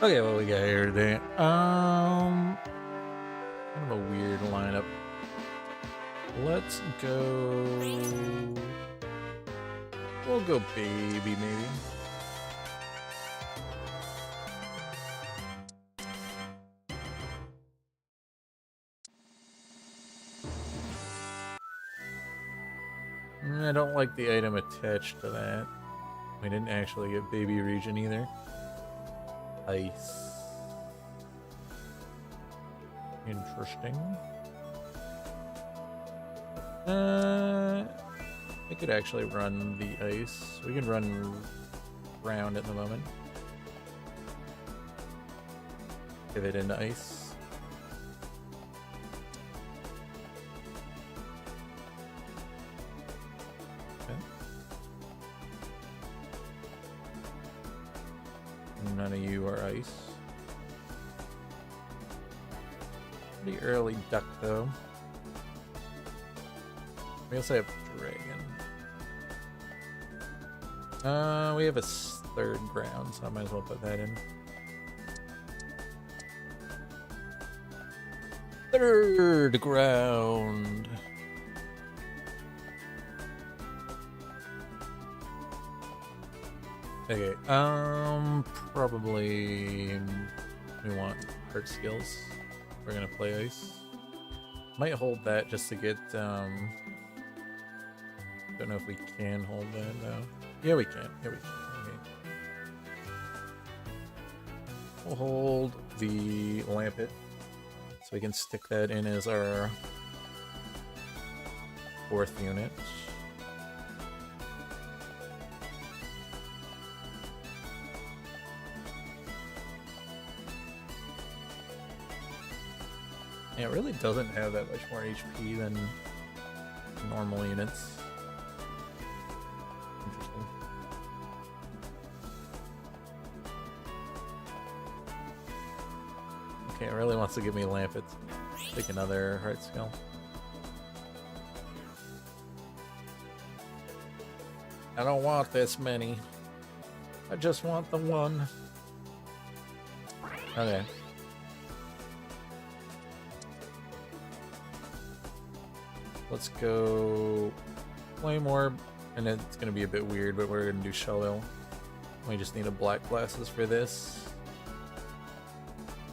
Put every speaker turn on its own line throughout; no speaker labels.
Okay, what we got here today? Kind of a weird lineup. Let's go. We'll go baby, maybe. I don't like the item attached to that. We didn't actually get baby region either. Ice. Interesting. I could actually run the ice. We can run round at the moment. Pivot into ice. Okay. None of you are ice. Pretty early duck though. We also have dragon. We have a third ground, so I might as well put that in. Third ground. Okay, probably we want heart skills. We're gonna play ice. Might hold that just to get, don't know if we can hold that though. Yeah, we can. Yeah, we can. Okay. We'll hold the Lampet so we can stick that in as our fourth unit. Yeah, it really doesn't have that much more HP than normal units. Interesting. Okay, it really wants to give me Lampets. Take another heart skill. I don't want this many. I just want the one. Okay. Let's go Claymore, and it's gonna be a bit weird, but we're gonna do Shalil. We just need a black glasses for this.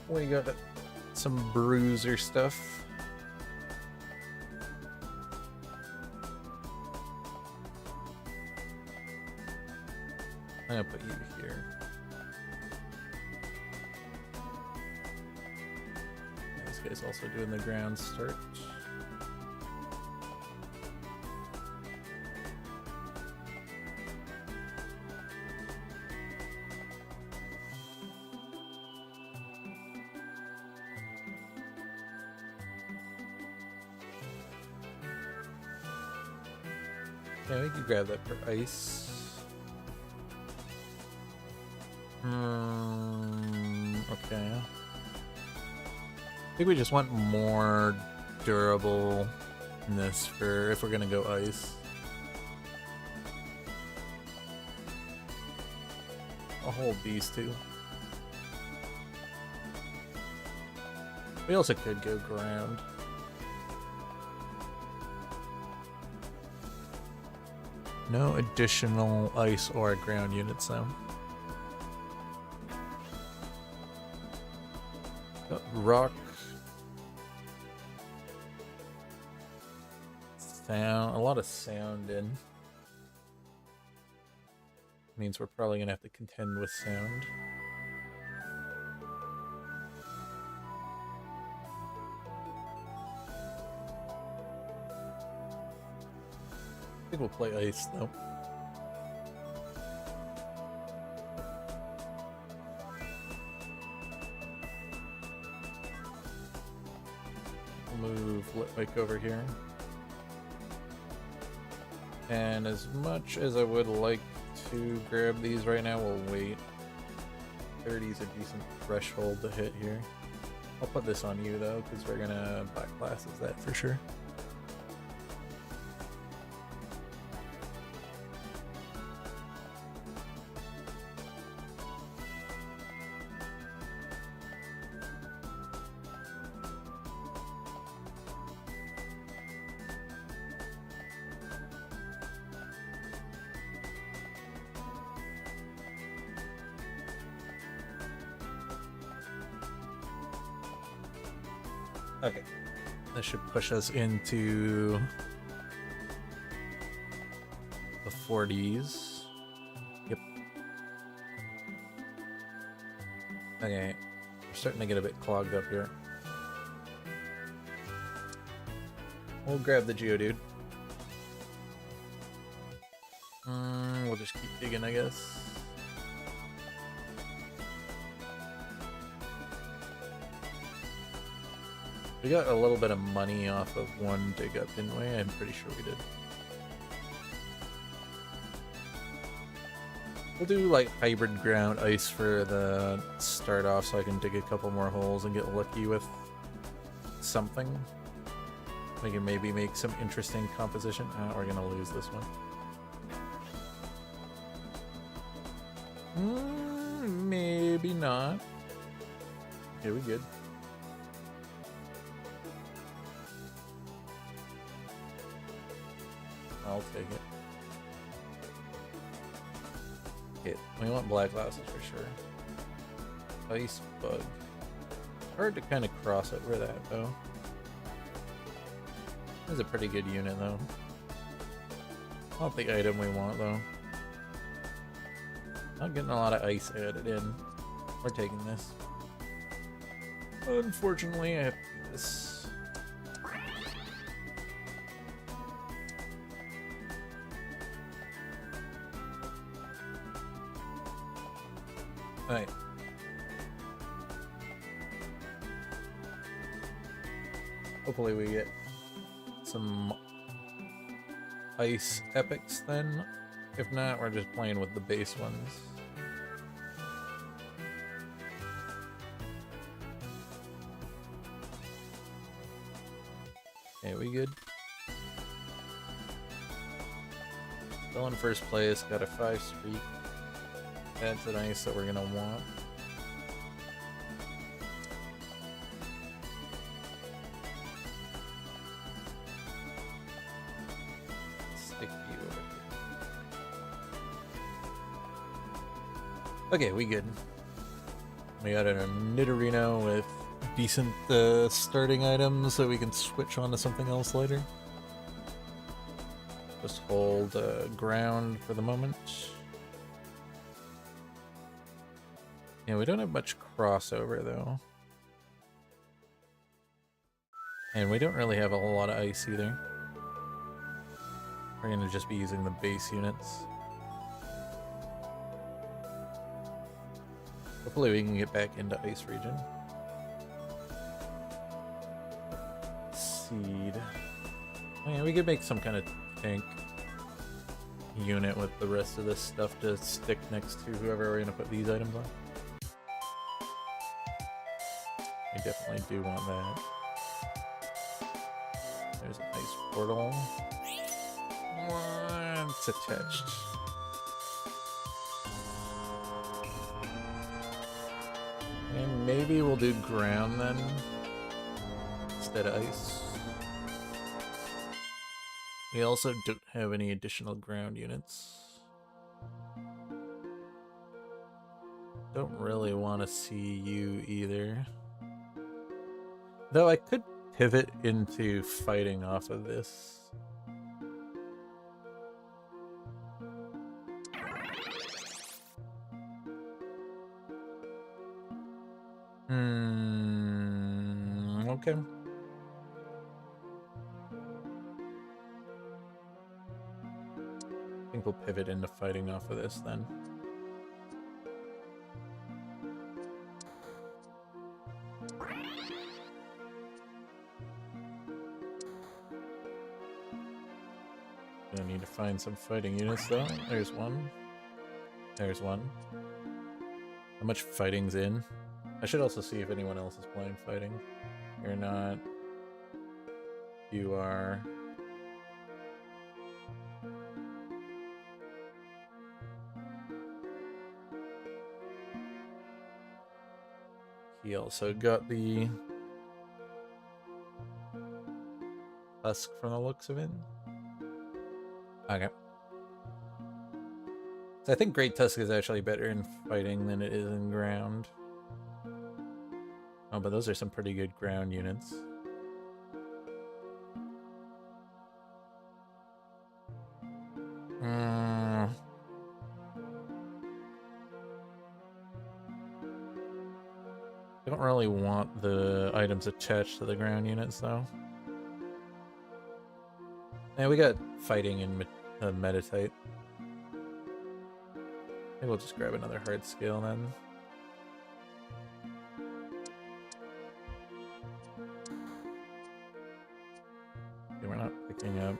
We got some bruiser stuff. I'm gonna put you here. Yeah, this guy's also doing the ground start. Yeah, we can grab that for ice. Okay. I think we just want more durableness for if we're gonna go ice. I'll hold these two. We also could go ground. No additional ice or ground units though. Got rock. Sound. A lot of sound in. Means we're probably gonna have to contend with sound. I think we'll play ice though. We'll move Litwick over here. And as much as I would like to grab these right now, we'll wait. 30 is a decent threshold to hit here. I'll put this on you though, because we're gonna black glasses that for sure. Okay, that should push us into the 40s. Yep. Okay, we're starting to get a bit clogged up here. We'll grab the Geodude. We'll just keep digging, I guess. We got a little bit of money off of one dig up, didn't we? I'm pretty sure we did. We'll do like hybrid ground ice for the start off so I can dig a couple more holes and get lucky with something. We can maybe make some interesting composition. We're gonna lose this one. Maybe not. Okay, we good. I'll take it. Okay, we want black glasses for sure. Ice bug. Hard to kind of cross over that though. This is a pretty good unit though. Not the item we want though. Not getting a lot of ice added in. We're taking this. Unfortunately, I have to do this. Alright. Hopefully we get some ice epics then. If not, we're just playing with the base ones. Okay, we good? Still in first place, got a 5 streak. That's an ice that we're gonna want. Stick you over here. Okay, we good. We got a Nidorino with decent starting items so we can switch on to something else later. Just hold ground for the moment. Yeah, we don't have much crossover though. And we don't really have a whole lot of ice either. We're gonna just be using the base units. Hopefully we can get back into ice region. Seed. Oh yeah, we could make some kind of tank unit with the rest of this stuff to stick next to whoever we're gonna put these items on. We definitely do want that. There's a nice portal. It's attached. And maybe we'll do ground then, instead of ice. We also don't have any additional ground units. Don't really want to see you either. Though I could pivot into fighting off of this. Okay. I think we'll pivot into fighting off of this then. Gonna need to find some fighting units though. There's one. There's one. How much fighting's in? I should also see if anyone else is playing fighting. You're not. You are. He also got the Tusk from the looks of it. Okay. So I think Great Tusk is actually better in fighting than it is in ground. Oh, but those are some pretty good ground units. I don't really want the items attached to the ground units, though. Yeah, we got fighting and Meditite. Maybe we'll just grab another hard scale then. Okay, we're not picking up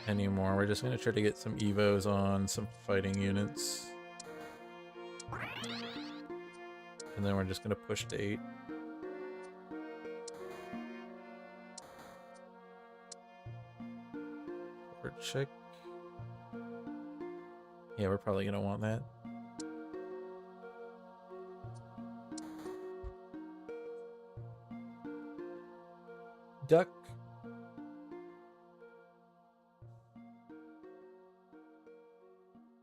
anymore. We're just going to try to get some evos on some fighting units. And then we're just going to push to 8. Check. Yeah, we're probably going to want that. Duck.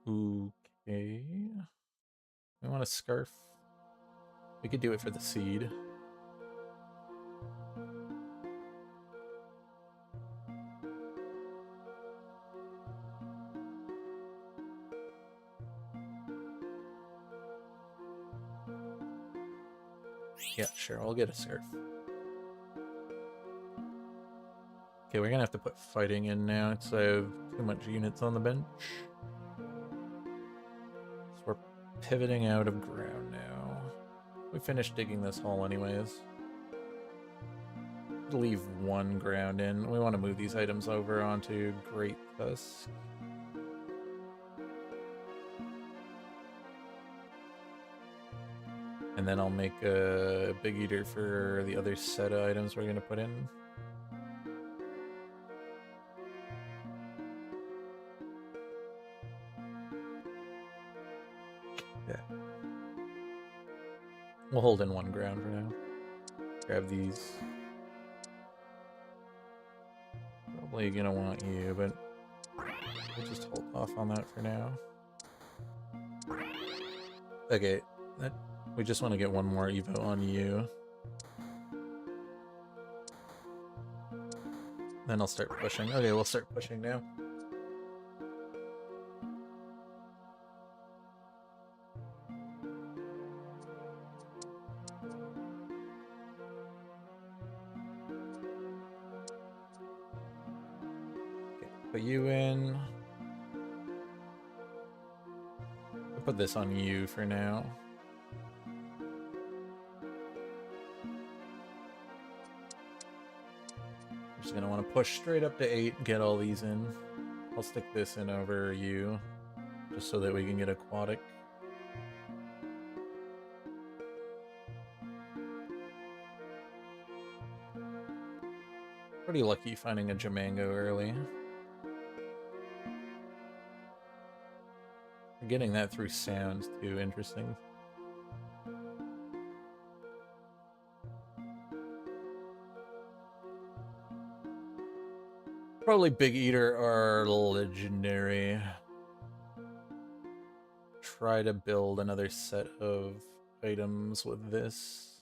Okay. We want a scarf. We could do it for the seed. Yeah, sure, I'll get a scarf. Okay, we're gonna have to put fighting in now because I have too much units on the bench. So we're pivoting out of ground now. We finished digging this hole anyways. Leave one ground in. We want to move these items over onto Great Tusk. And then I'll make a Big Eater for the other set of items we're going to put in. Yeah. We'll hold in one ground for now. Grab these. Probably going to want you, but we'll just hold off on that for now. Okay, we just want to get one more Evo on you. Then I'll start pushing. Okay, we'll start pushing now. Okay, put you in. I'll put this on you for now. Just gonna want to push straight up to 8, get all these in. I'll stick this in over you, just so that we can get aquatic. Pretty lucky finding a Jamango early. Getting that through sounds too interesting. Probably Big Eater are legendary. Try to build another set of items with this.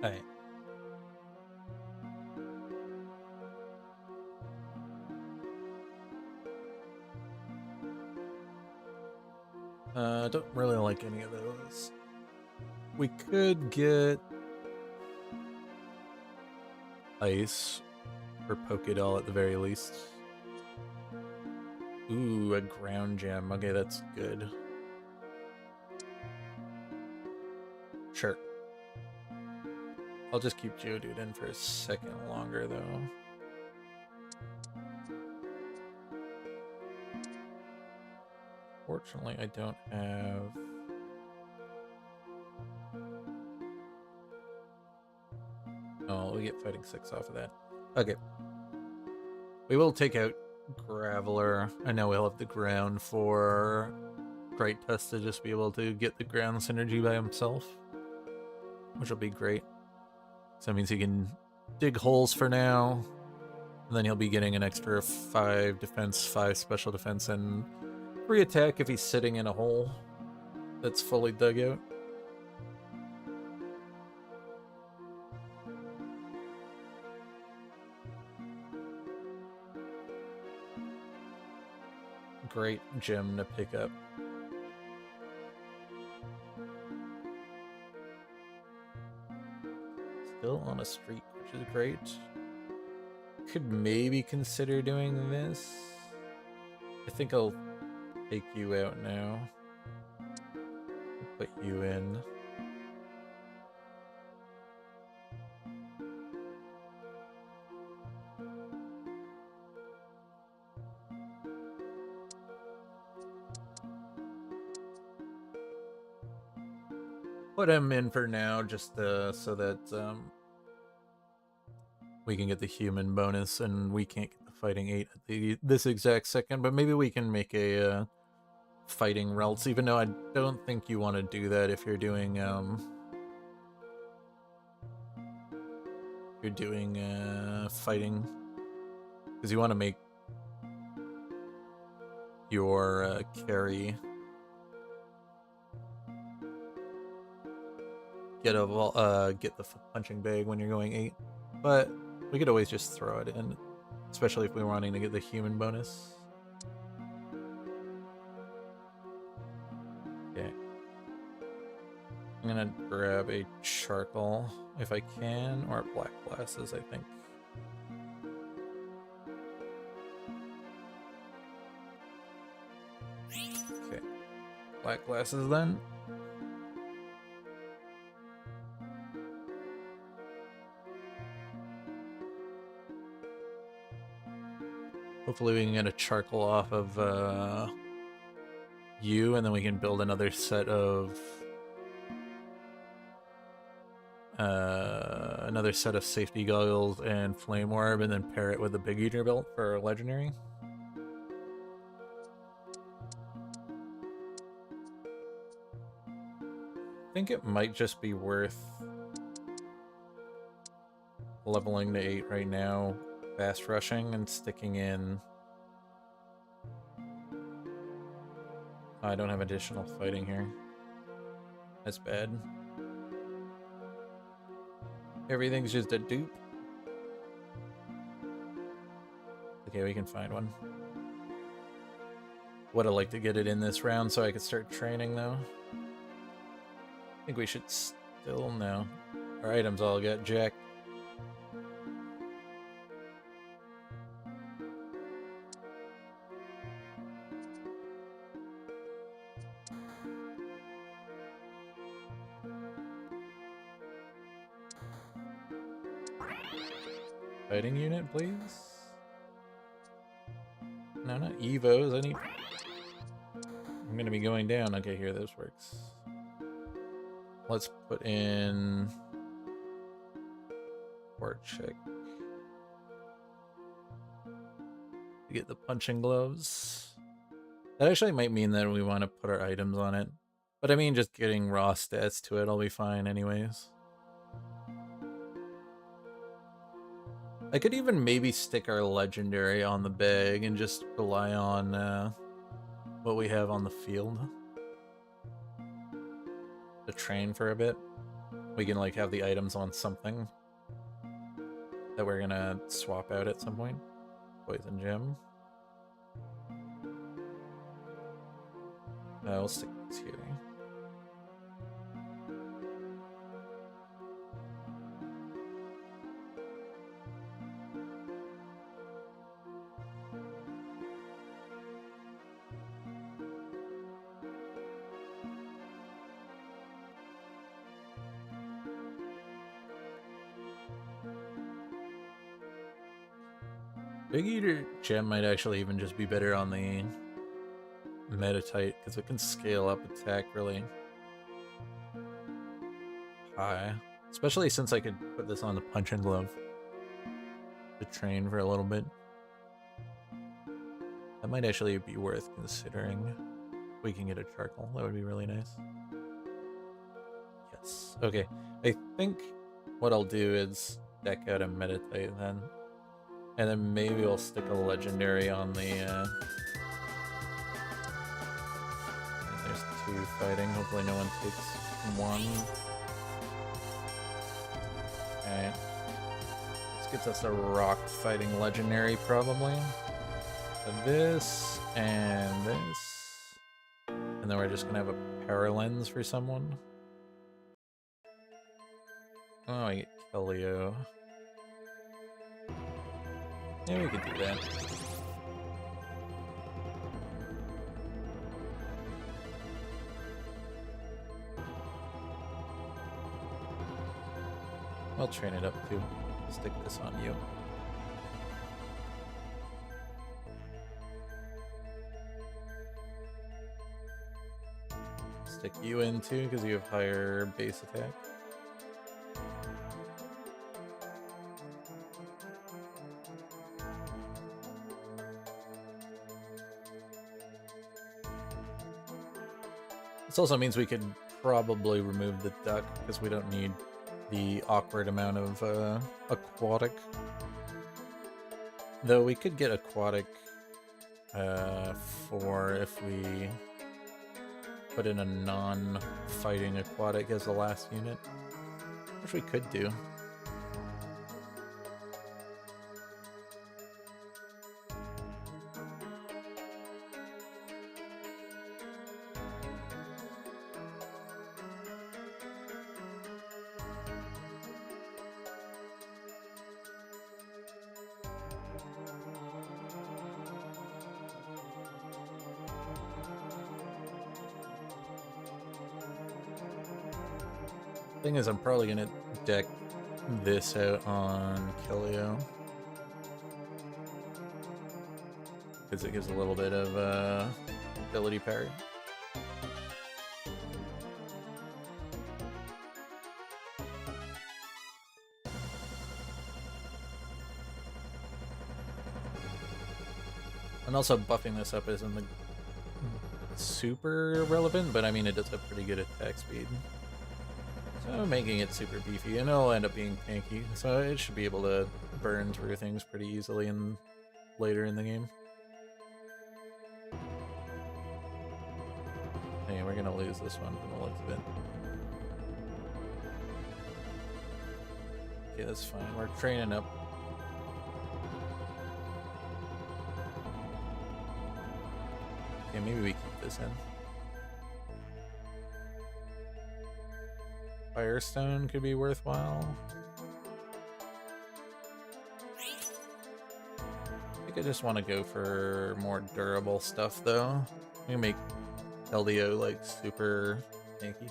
Alright. Don't really like any of those. We could get ice or Pokédoll at the very least. Ooh, a ground gem. Okay, that's good. Sure. I'll just keep Geodude in for a second longer, though. Fortunately, I don't have... Oh, we get Fighting 6 off of that. Okay. We will take out Graveler. I know we'll have the ground for Great Test to just be able to get the ground synergy by himself, which will be great. So that means he can dig holes for now, and then he'll be getting an extra 5 defense, 5 special defense, and 3 attack if he's sitting in a hole that's fully dug out. Great gem to pick up. Still on a streak, which is great. Could maybe consider doing this. I think I'll take you out now. Put you in. Put him in for now, just so that we can get the human bonus, and we can't get the fighting 8 at this exact second. But maybe we can make a fighting Ralts, even though I don't think you want to do that if you're doing fighting, because you want to make your carry get the punching bag when you're going 8, but we could always just throw it in, especially if we were wanting to get the human bonus. Okay, I'm gonna grab a charcoal if I can, or black glasses, I think. Okay, black glasses then. Hopefully we can get a charcoal off of you, and then we can build another set of safety goggles and flame orb, and then pair it with a big eater belt for legendary. I think it might just be worth leveling to 8 right now, fast rushing, and sticking in. I don't have additional fighting here. That's bad. Everything's just a dupe. Okay, we can find one. Would have liked to get it in this round so I could start training, though. I think we should still know. Our items all got jacked. Fighting unit, please? No, not Evos. I need... I'm gonna be going down. Okay, here, this works. Let's put in... Check. Get the punching gloves. That actually might mean that we want to put our items on it. But I mean, just getting raw stats to it, I'll be fine anyways. I could even maybe stick our legendary on the bag and just rely on what we have on the field to train for a bit. We can like have the items on something that we're gonna swap out at some point. Poison gem. We'll stick this here. Big Eater Gem might actually even just be better on the Metatite, because it can scale up attack really high. Especially since I could put this on the Punch and Glove to train for a little bit. That might actually be worth considering. We can get a charcoal, that would be really nice. Yes, okay. I think what I'll do is deck out a Metatite then. And then maybe I'll stick a legendary on the there's two fighting, hopefully no one takes one. Okay. This gets us a rock fighting legendary probably. So this and this. And then we're just gonna have a power lens for someone. Oh, I get Kelio. Yeah, we could do that. I'll train it up too. Stick this on you. Stick you in too, because you have higher base attack. This also means we could probably remove the duck, because we don't need the awkward amount of aquatic. Though we could get aquatic for if we put in a non-fighting aquatic as the last unit, which we could do. Thing is, I'm probably gonna deck this out on Kelio, because it gives a little bit of ability parry. And also buffing this up isn't the super relevant, but I mean it does have pretty good attack speed. So making it super beefy, and it'll end up being tanky, so it should be able to burn through things pretty easily later in the game. Hey, we're gonna lose this one from the looks of it. Okay, that's fine. We're training up. Okay, maybe we keep this in. Firestone could be worthwhile. I think I just want to go for more durable stuff though. We make LDO like super tanky.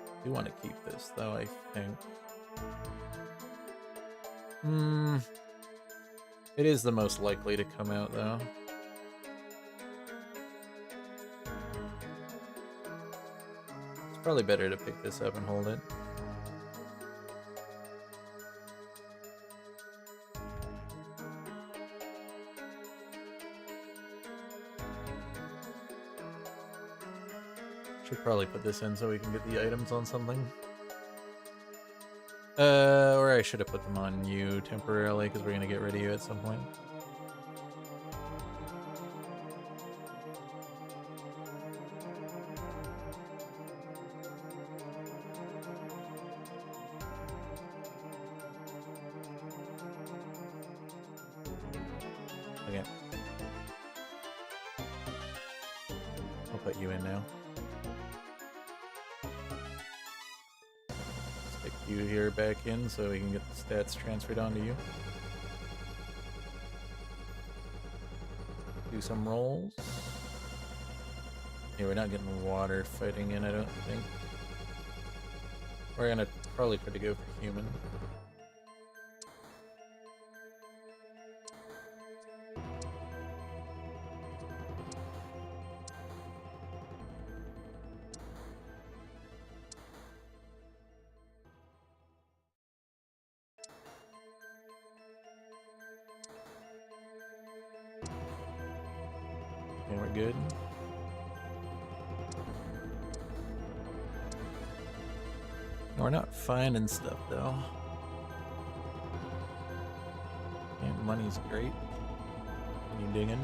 I do want to keep this though, I think. It is the most likely to come out though. Probably better to pick this up and hold it. Should probably put this in so we can get the items on something. Or I should have put them on you temporarily, because we're going to get rid of you at some point. Okay. I'll put you in now. Stick you here back in so we can get the stats transferred onto you. Do some rolls. Yeah, we're not getting water fighting in, I don't think. We're gonna probably try to go for human. And we're good. We're not finding stuff though. And money's great. Any digging?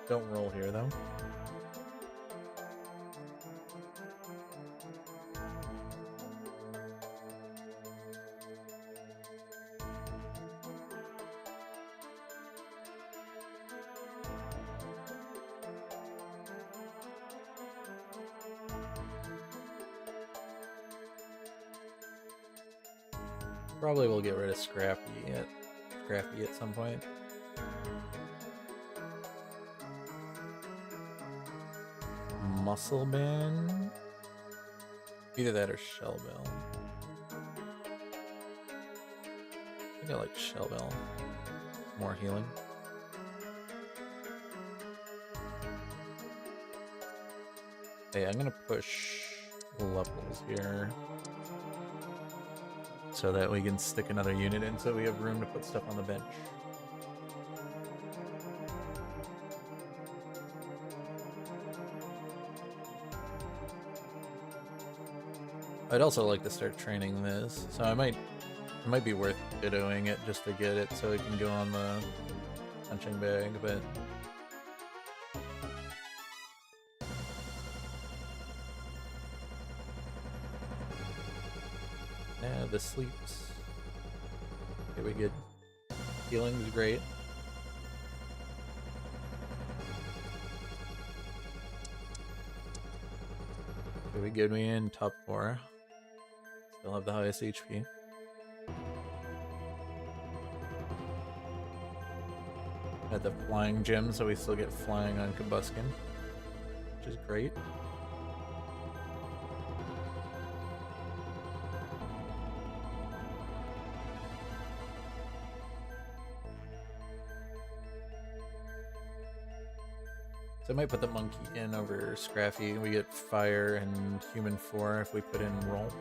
Don't roll here though. Probably will get rid of Scrappy at some point. Muscle Band? Either that or Shell Bell. I think I like Shell Bell. More healing. Hey, I'm gonna push levels here so that we can stick another unit in so we have room to put stuff on the bench. I'd also like to start training this, so it might be worth doing it just to get it so it can go on the punching bag, but yeah, the sleeps. Okay, we good. Healing's great. Okay, we good. We in top 4. Still have the highest HP. Had the flying gem, so we still get flying on Combuskin, which is great. So I might put the monkey in over Scrappy. We get fire and human 4 if we put in rolls.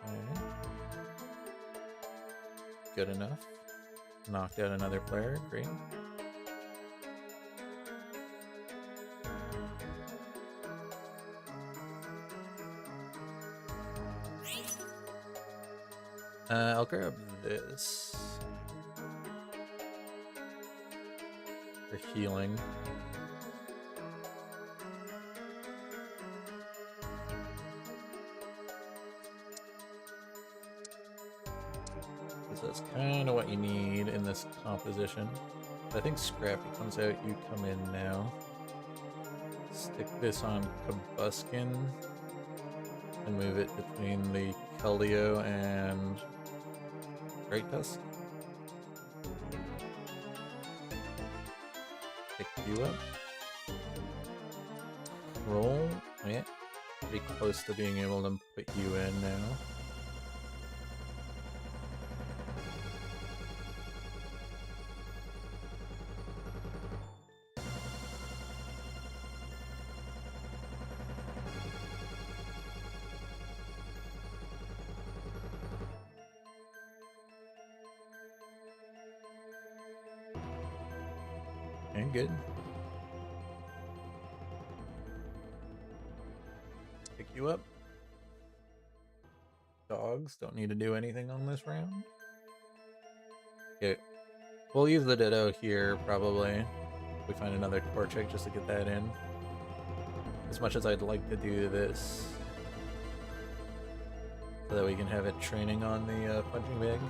Okay. Good enough. Knocked out another player. Great. I'll grab this for healing. So that's kind of what you need in this composition. I think Scrappy comes out, you come in now. Stick this on Combuskin and move it between the Keldeo and Great Tusk. Pick you up. Roll. Yeah. Pretty close to being able to put you in now. And good. Pick you up. Dogs don't need to do anything on this round. Okay. We'll use the Ditto here, probably. If we find another Torchic just to get that in. As much as I'd like to do this. So that we can have it training on the punching bag.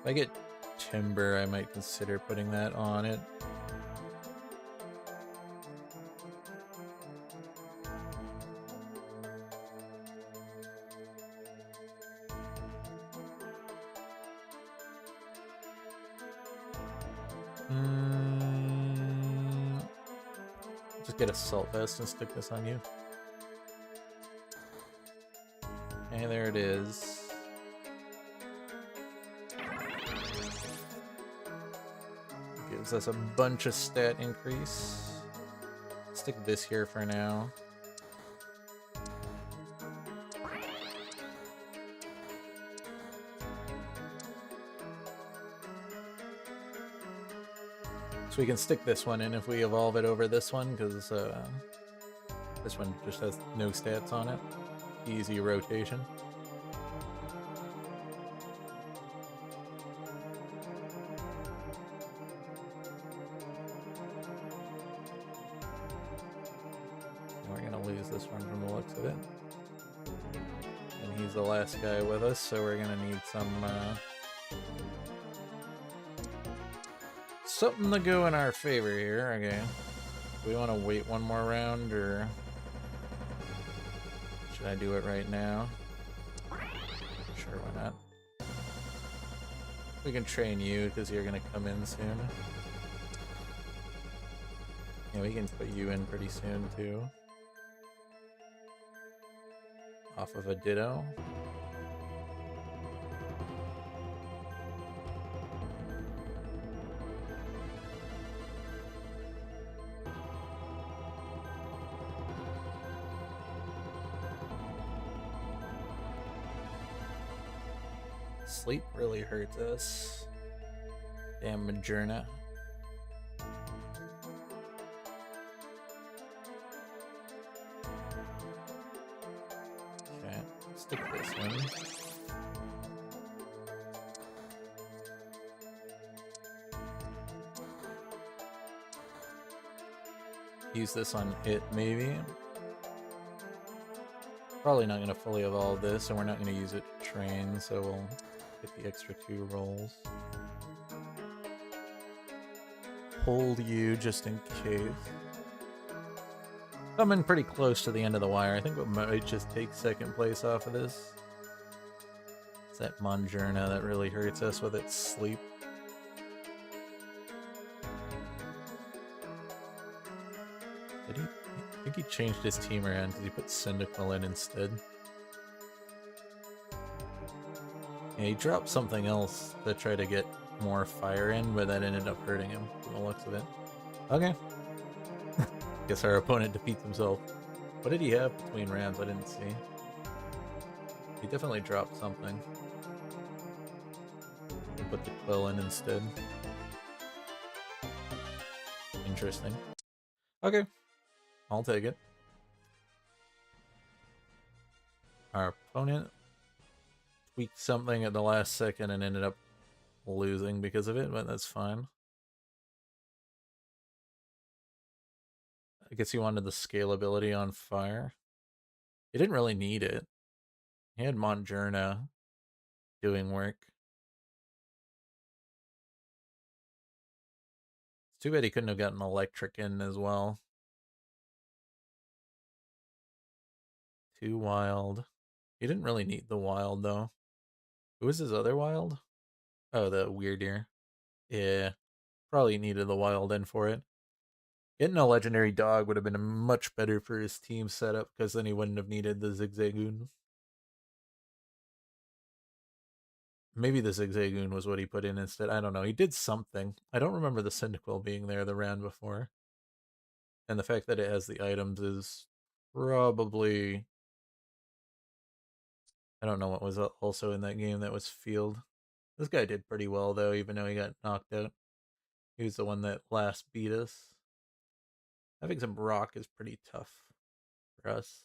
If I get timber, I might consider putting that on it. Just get a salt vest and stick this on you. Okay, there it is. Gives us a bunch of stat increase. Stick this here for now. So we can stick this one in if we evolve it over this one, because this one just has no stats on it. Easy rotation. And we're gonna lose this one from the looks of it. And he's the last guy with us, so we're gonna need some something to go in our favor here. Okay. Do we want to wait one more round, or should I do it right now? Sure, why not? We can train you because you're gonna come in soon. Yeah, we can put you in pretty soon too. Off of a Ditto. Sleep really hurts us. Damn Majerna. Okay, stick this one. Use this on it, maybe. Probably not going to fully evolve this, and we're not going to use it to train, so we'll get the extra 2 rolls. Hold you just in case. Coming pretty close to the end of the wire. I think we might just take second place off of this. It's that Majerna that really hurts us with its sleep. Did he? I think he changed his team around because he put Cyndaquil in instead. Yeah, he dropped something else to try to get more fire in, but that ended up hurting him from the looks of it. Okay. Guess our opponent defeats himself. What did he have between rounds? I didn't see. He definitely dropped something. And put the quill in instead. Interesting. Okay. I'll take it. Our opponent tweaked something at the last second and ended up losing because of it, but that's fine. I guess he wanted the scalability on fire. He didn't really need it. He had Majerna doing work. It's too bad he couldn't have gotten electric in as well. Too wild. He didn't really need the wild though. Who was his other wild? Oh, the Weirdeer. Yeah, probably needed the wild in for it. Getting a legendary dog would have been much better for his team setup, because then he wouldn't have needed the Zigzagoon. Maybe the Zigzagoon was what he put in instead. I don't know. He did something. I don't remember the Cyndaquil being there the round before. And the fact that it has the items is probably... I don't know what was also in that game that was field. This guy did pretty well, though, even though he got knocked out. He was the one that last beat us. Having some rock is pretty tough for us.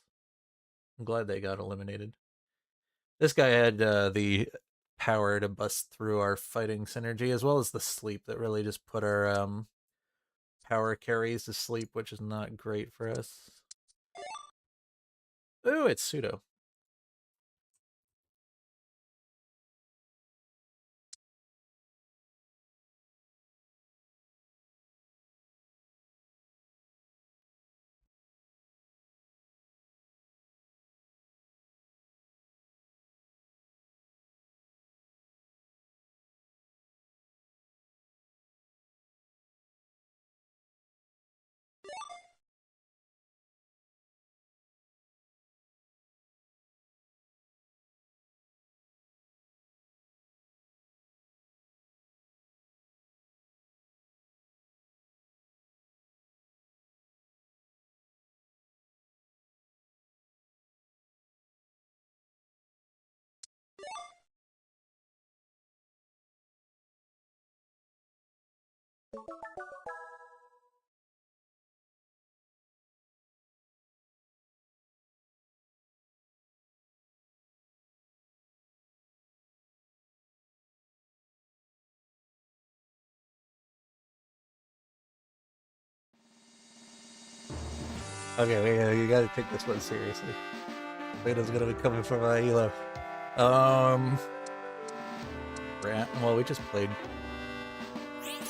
I'm glad they got eliminated. This guy had the power to bust through our fighting synergy, as well as the sleep that really just put our power carries to sleep, which is not great for us. Ooh, it's pseudo. Okay, you gotta take this one seriously. Beta's gonna be coming from Elo. Well, we just played.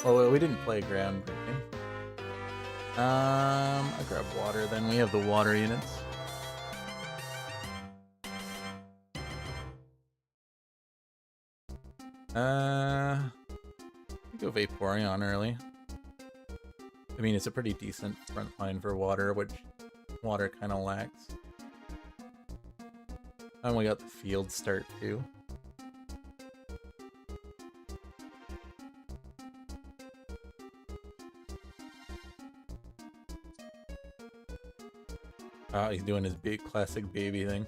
Well, we didn't play groundbreaking. I grab water. Then we have the water units. Go Vaporeon early. I mean, it's a pretty decent front line for water, which water kind of lacks. And we got the field start too. Oh, he's doing his big classic baby thing.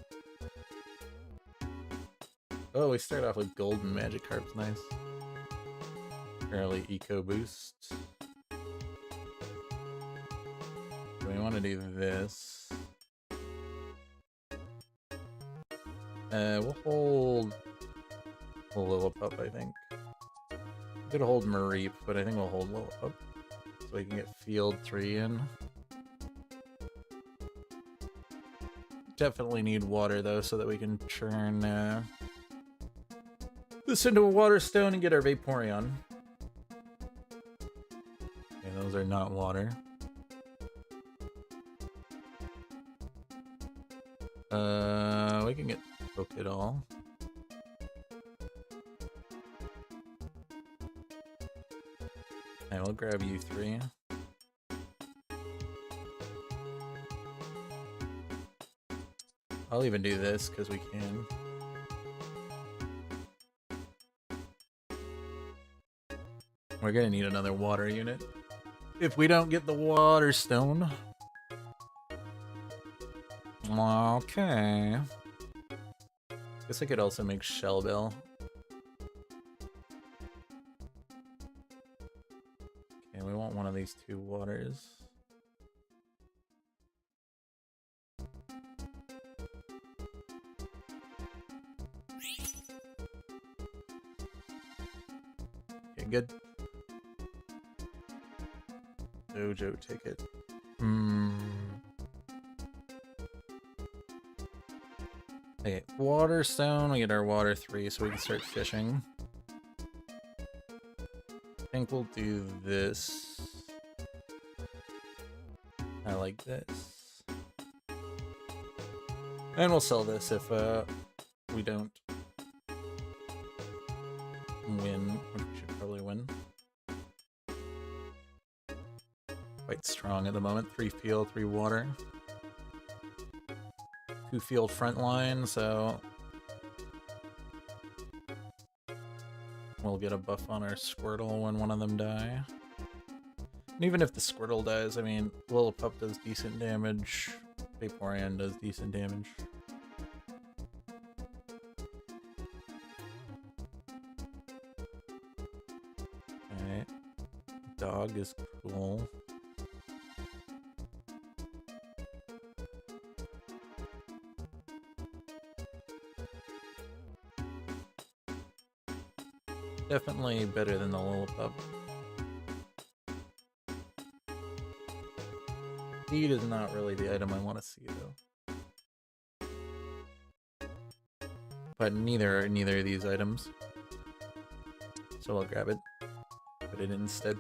Oh, we start off with golden Magikarp's nice. Early Eco Boost. Do we want to do this? We'll hold Lillipup, I think. We could hold Mareep, but I think we'll hold Lillipup. So we can get Field 3 in. Definitely need water, though, so that we can turn this into a Water Stone and get our Vaporeon. Okay, those are not water. We can get Pokédoll. And we'll grab you 3. I'll even do this because we can. We're gonna need another water unit. If we don't get the Water Stone. Okay. Guess I could also make Shelbell. Okay, we want one of these 2 waters. Okay, good. Dojo ticket. Okay, Water Stone, we get our water 3 so we can start fishing. I think we'll do this. I like this. And we'll sell this if we don't win, which we should probably win. Quite strong at the moment. 3 field, 3 water. 2 field front line, so we'll get a buff on our Squirtle when one of them die. And even if the Squirtle dies, I mean, Lillipup does decent damage. Vaporeon does decent damage. Alright. Dog is cool. Definitely better than the Lillipup. Speed is not really the item I want to see, though. But neither of these items. So I'll grab it. Put it in instead.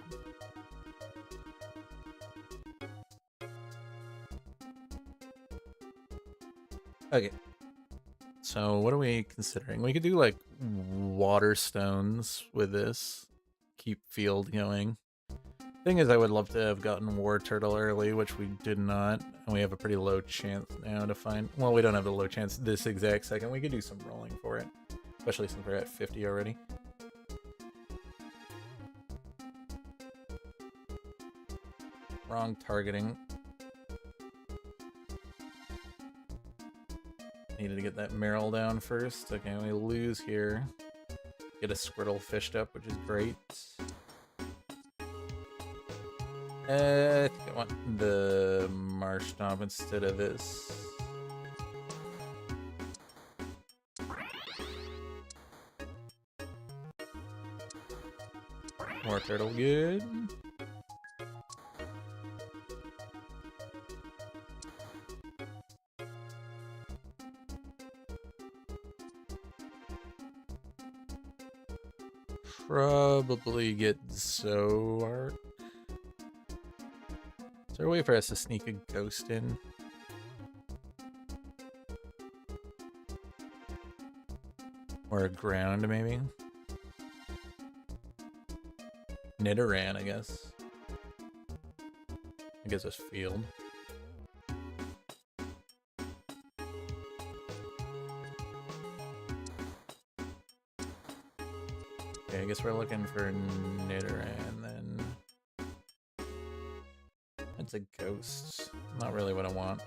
Okay. So what are we considering? We could do like water stones with this. Keep field going. Thing is, I would love to have gotten War Turtle early, which we did not. And we have a pretty low chance now to find... Well, we don't have a low chance this exact second. We could do some rolling for it. Especially since we're at 50 already. Wrong targeting. Needed to get that Meryl down first. Okay, we lose here. Get a Squirtle fished up, which is great. I think I want the Marsh Stomp instead of this. More turtle good. Probably get Zoroark. Is there a way for us to sneak a ghost in? Or a ground, maybe? Nidoran, I guess. I guess it's field. Okay, I guess we're looking for Nidoran then. That's a ghost. Not really what I want.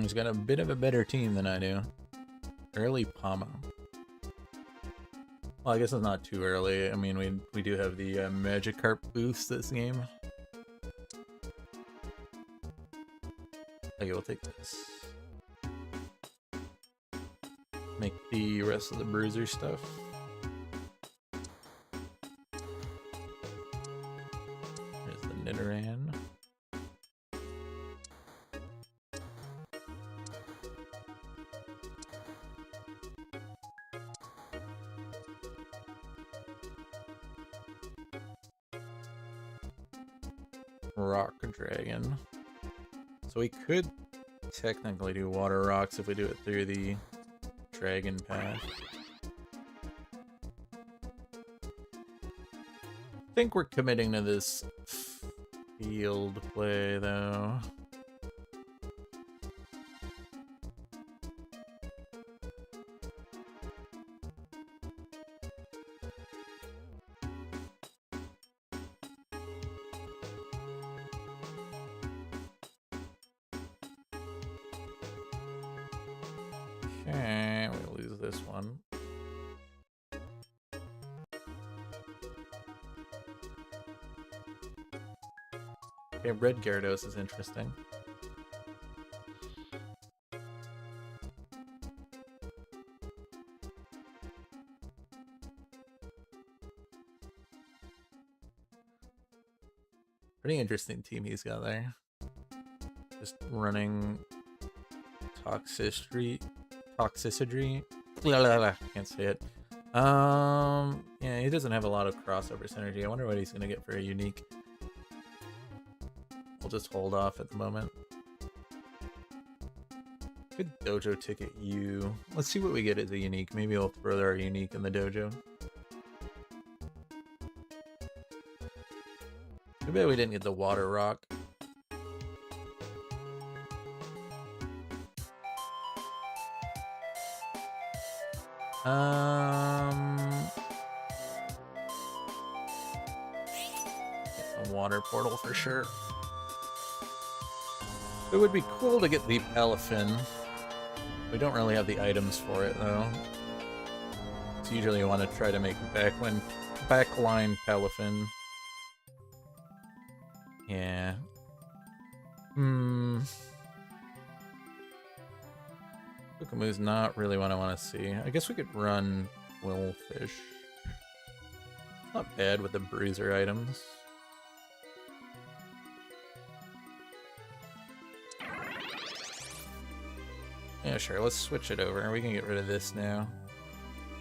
He's got a bit of a better team than I do. Early Pomo. Well, I guess it's not too early. I mean, we do have the Magikarp boost this game. Okay, we'll take this. Make the rest of the bruiser stuff. There's the Nidoran. Rock Dragon. So we could technically do Water Rocks if we do it through the Dragon path. I think we're committing to this field play though. Okay, we'll lose this one. Okay, Red Gyarados is interesting. Pretty interesting team he's got there. Just running Toxicity. Can't say it. Yeah, he doesn't have a lot of crossover synergy. I wonder what he's gonna get for a unique. We'll just hold off at the moment. Good dojo ticket you. Let's see what we get as a unique. Maybe we'll throw our unique in the dojo. Too bad we didn't get the Water Rock. A water portal for sure. It would be cool to get the Palafin. We don't really have the items for it though. So usually you want to try to make backline Palafin. Yeah. Pukamu's not really what I want to see. I guess we could run Willfish. Not bad with the bruiser items. Yeah, sure, let's switch it over. We can get rid of this now.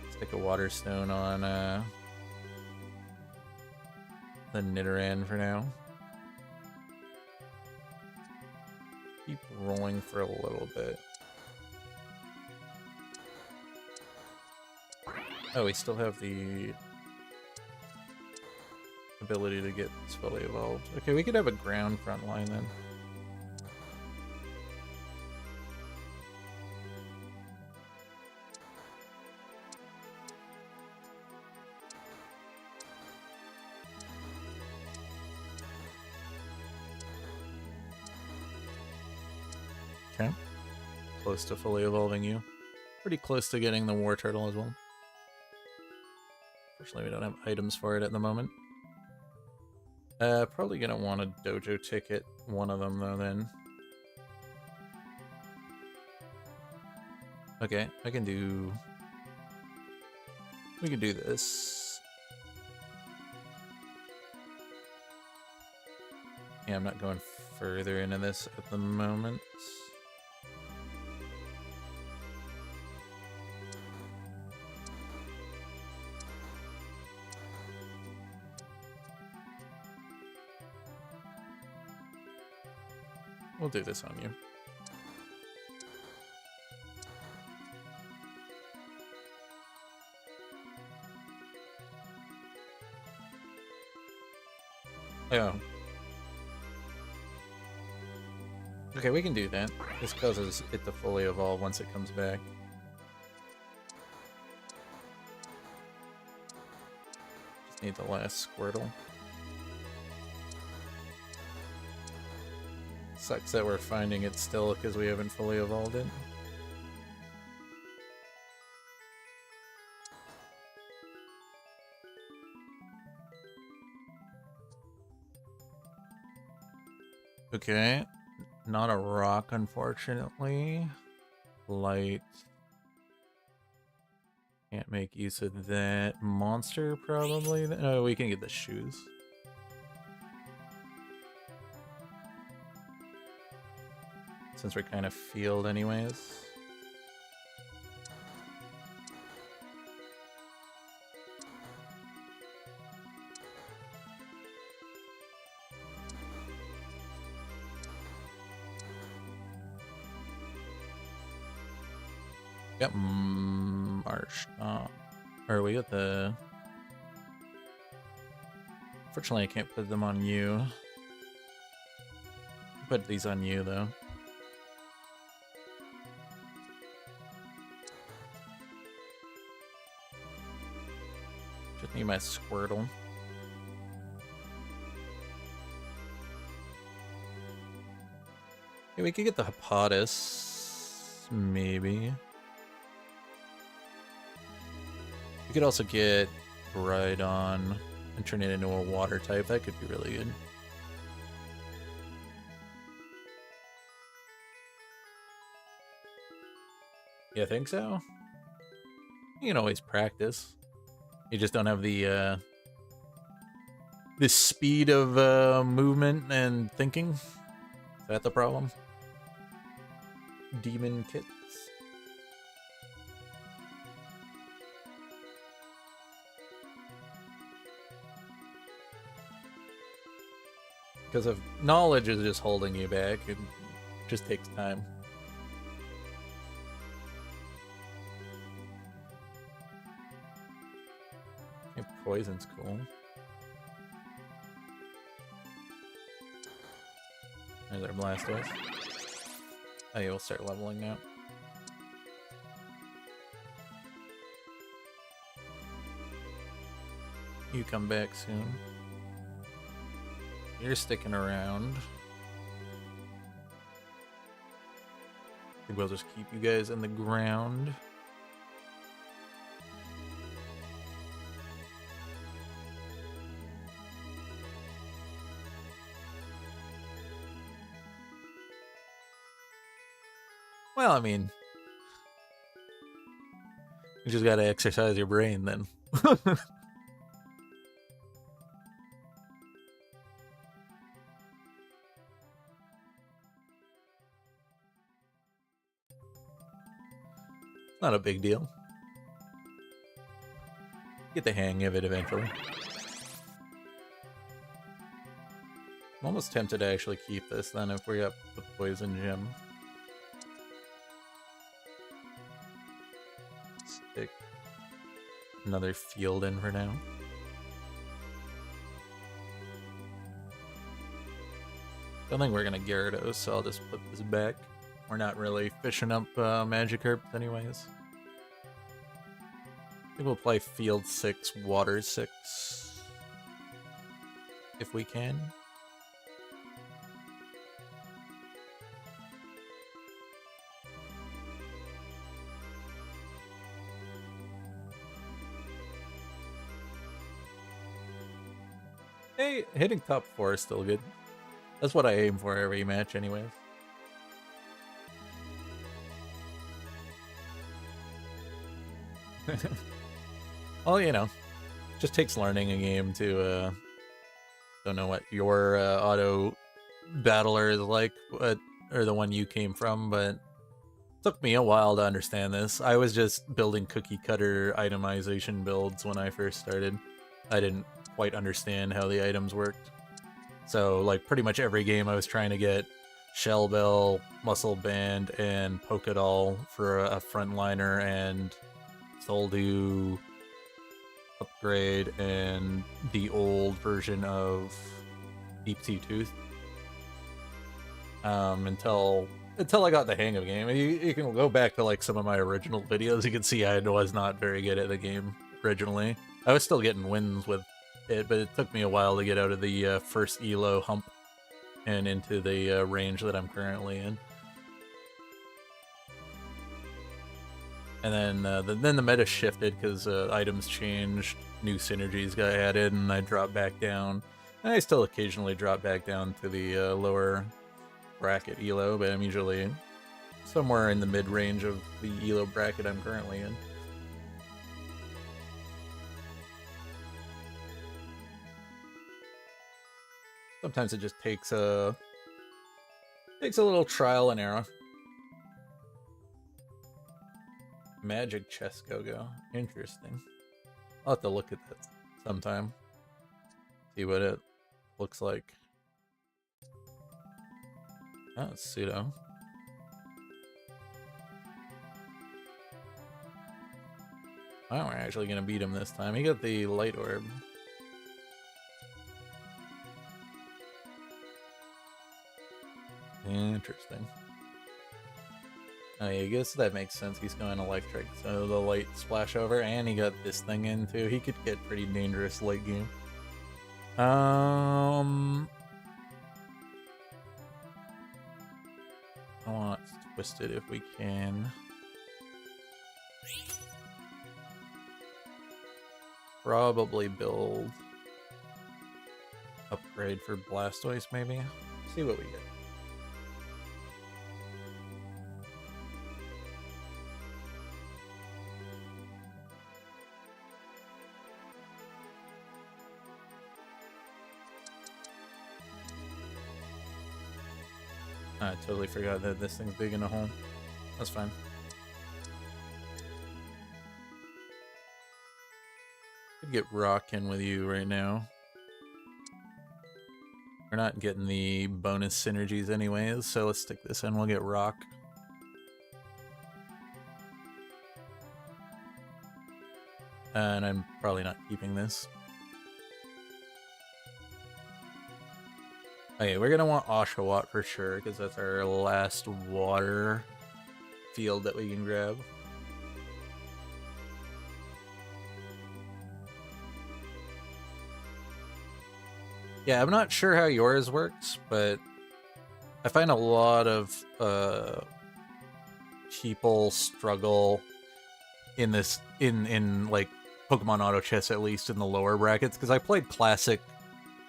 Let's take a Water Stone on the Nidoran for now. Keep rolling for a little bit. Oh, we still have the ability to get fully evolved. Okay, we could have a ground front line then. Okay. Close to fully evolving you. Pretty close to getting the war turtle as well. Fortunately, we don't have items for it at the moment. Probably gonna want a dojo ticket, one of them though then. Okay, we can do this. Yeah, I'm not going further into this at the moment. We'll do this on you. Oh. Okay, we can do that. This causes it to fully evolve once it comes back. Just need the last Squirtle. Sucks that we're finding it still because we haven't fully evolved it. Okay. Not a rock, unfortunately. Light. Can't make use of that. Monster, probably. Oh, we can get the shoes. Since we're kind of field anyways. Got Marsh. Or we got the... Fortunately, I can't put them on you. Put these on you, though. Just need my Squirtle. Yeah, we could get the Hippopotas. Maybe. We could also get Rhydon and turn it into a water type. That could be really good. You think so? You can always practice. You just don't have the speed of movement and thinking. Is that the problem? Demon kits. Because of knowledge is just holding you back. It just takes time. Okay, poison's cool. There's our Blastoise. Oh yeah, we'll start leveling now. You come back soon. You're sticking around. I think we'll just keep you guys in the ground. Well, I mean, you just gotta exercise your brain then. Not a big deal. Get the hang of it eventually. I'm almost tempted to actually keep this then if we got the poison gem. Stick another field in for now. Don't think we're gonna Gyarados, so I'll just put this back. We're not really fishing up Magikarp anyways. I think we'll play Field 6, Water 6. If we can. Hey, hitting top 4 is still good. That's what I aim for every match anyways. Well, you know, just takes learning a game to, don't know what your auto battler is like, or the one you came from, but it took me a while to understand this. I was just building cookie cutter itemization builds when I first started. I didn't quite understand how the items worked. So, like, pretty much every game I was trying to get Shell Bell, Muscle Band, and Polka Doll for a frontliner, and Soldew upgrade, and the old version of Deep Sea Tooth. Until I got the hang of the game. You can go back to like some of my original videos. You can see I was not very good at the game originally. I was still getting wins with it, but it took me a while to get out of the first elo hump and into the range that I'm currently in. And then the meta shifted because items changed, new synergies got added, and I dropped back down. And I still occasionally drop back down to the lower bracket elo, but I'm usually somewhere in the mid-range of the elo bracket I'm currently in. Sometimes it just takes a little trial and error. Magic chess Go-Go. Interesting. I'll have to look at that sometime. See what it looks like. Oh, it's pseudo. Oh, we're actually gonna beat him this time. He got the light orb. Interesting. I guess that makes sense. He's going electric, so the light splash over, and he got this thing in too. He could get pretty dangerous late game. I want Twisted if we can. Probably build upgrade for Blastoise, maybe. See what we get. I totally forgot that this thing's big in a hole. That's fine. Could get Rock in with you right now. We're not getting the bonus synergies anyways, so let's stick this in. We'll get Rock. And I'm probably not keeping this. Okay, we're gonna want Oshawott for sure, because that's our last water field that we can grab. Yeah, I'm not sure how yours works, but I find a lot of people struggle in this in like Pokemon Auto Chess, at least in the lower brackets, because I played Classic.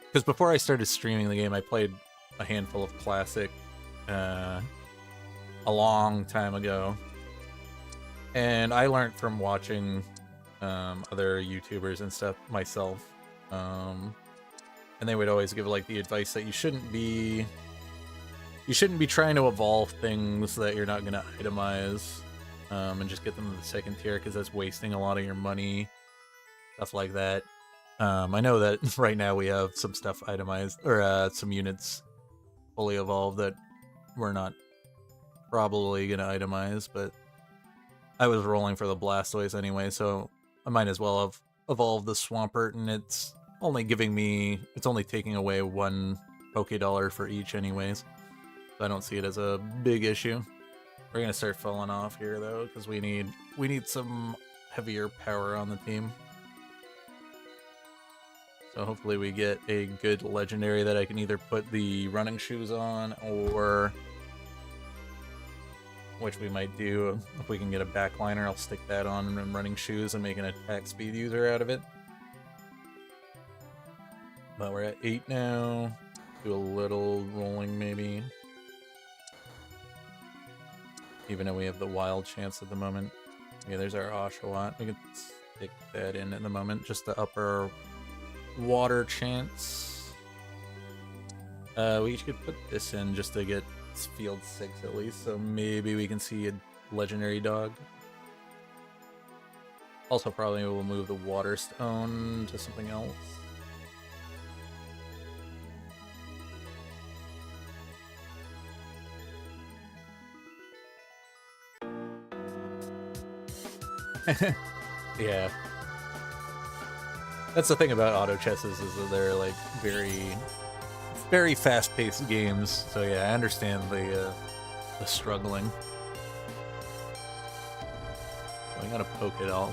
Because before I started streaming the game, I played a handful of Classic a long time ago. And I learned from watching other YouTubers and stuff myself. And they would always give like the advice that you shouldn't be trying to evolve things that you're not going to itemize and just get them to the second tier, because that's wasting a lot of your money, stuff like that. I know that right now we have some stuff itemized, or some units fully evolved that we're not probably going to itemize, but I was rolling for the Blastoise anyway, so I might as well have evolved the Swampert, and it's only taking away one $1 for each anyways. So I don't see it as a big issue. We're gonna start falling off here though, because we need some heavier power on the team. So hopefully we get a good legendary that I can either put the running shoes on, or which we might do if we can get a backliner. I'll stick that on and running shoes and make an attack speed user out of it. But we're at 8 now. Do a little rolling maybe. Even though we have the wild chance at the moment. Okay, there's our Oshawott. We can stick that in at the moment. Just the upper water chance. We could put this in just to get field 6 at least, so maybe we can see a legendary dog. Also probably we'll move the water stone to something else. Yeah. That's the thing about auto chesses, is that they're like very fast-paced games. So yeah, I understand the struggling. I gotta poke it all.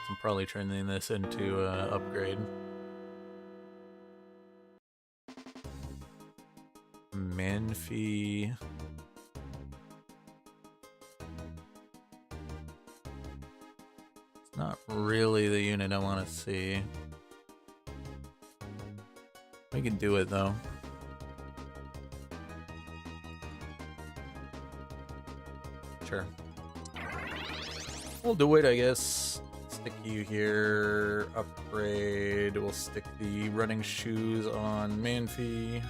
I'm probably turning this into an upgrade. Manphy. It's not really the unit I want to see. We can do it though. Sure. We'll do it, I guess. Stick you here. Upgrade. We'll stick the running shoes on Manphy.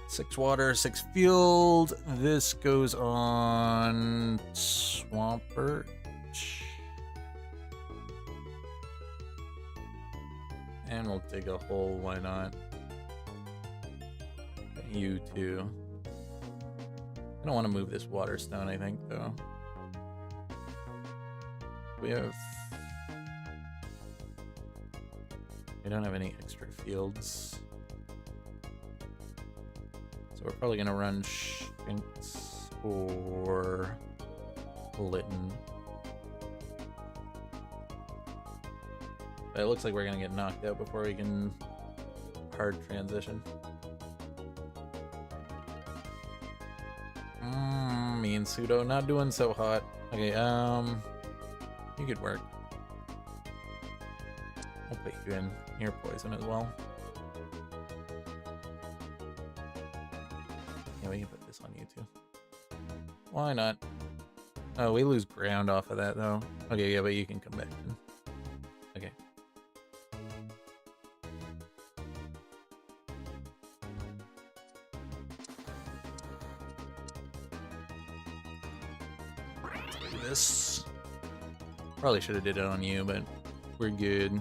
6 water, 6 field. This goes on Swampert. And we'll dig a hole, why not? You too. I don't want to move this water stone, I think, though. We don't have any extra fields. So we're probably gonna run Shinx or Litten. But it looks like we're gonna get knocked out before we can hard transition. Me and Pseudo not doing so hot. Okay, you could work. I'll put you in your poison as well. Yeah, we can put this on you too. Why not? Oh, we lose ground off of that though. Okay, yeah, but you can come back in. Okay. Do this. Probably should have did it on you, but we're good.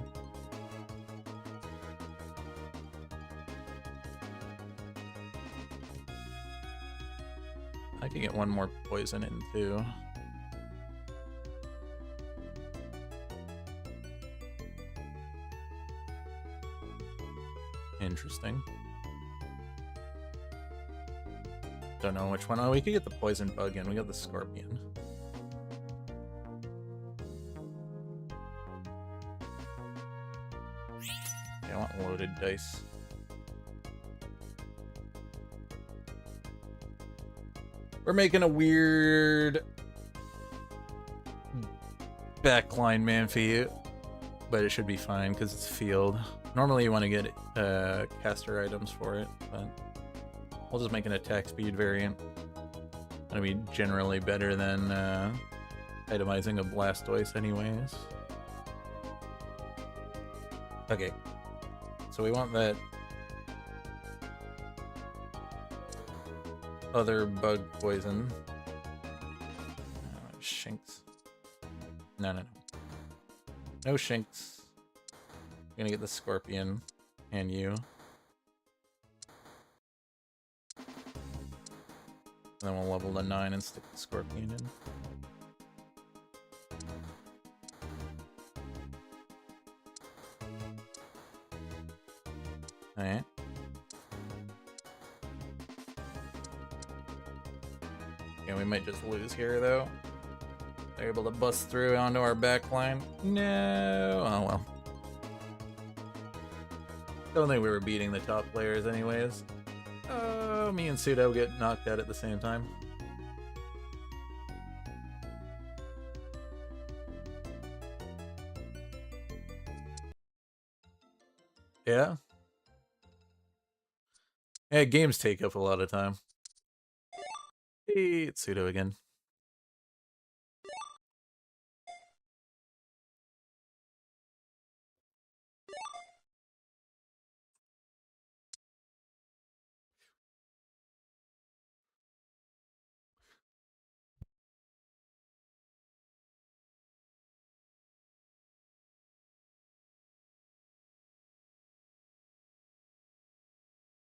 I could get one more poison in too. Interesting. Don't know which one. Oh, we could get the poison bug in. We got the scorpion. Yeah, I want loaded dice. We're making a weird backline Manphy, but it should be fine because it's field. Normally you want to get caster items for it, but we'll just make an attack speed variant. That'll be generally better than itemizing a Blastoise anyways. Okay, so we want that other bug poison. Shinx. No. No Shinx. I'm gonna get the scorpion and you. And then we'll level to 9 and stick the scorpion in. Alright. Yeah, we might just lose here, though. They're able to bust through onto our back line. No. Oh, well. Don't think we were beating the top players anyways. Oh, me and Pseudo get knocked out at the same time. Yeah? Yeah, games take up a lot of time. Hey, it's Pseudo again.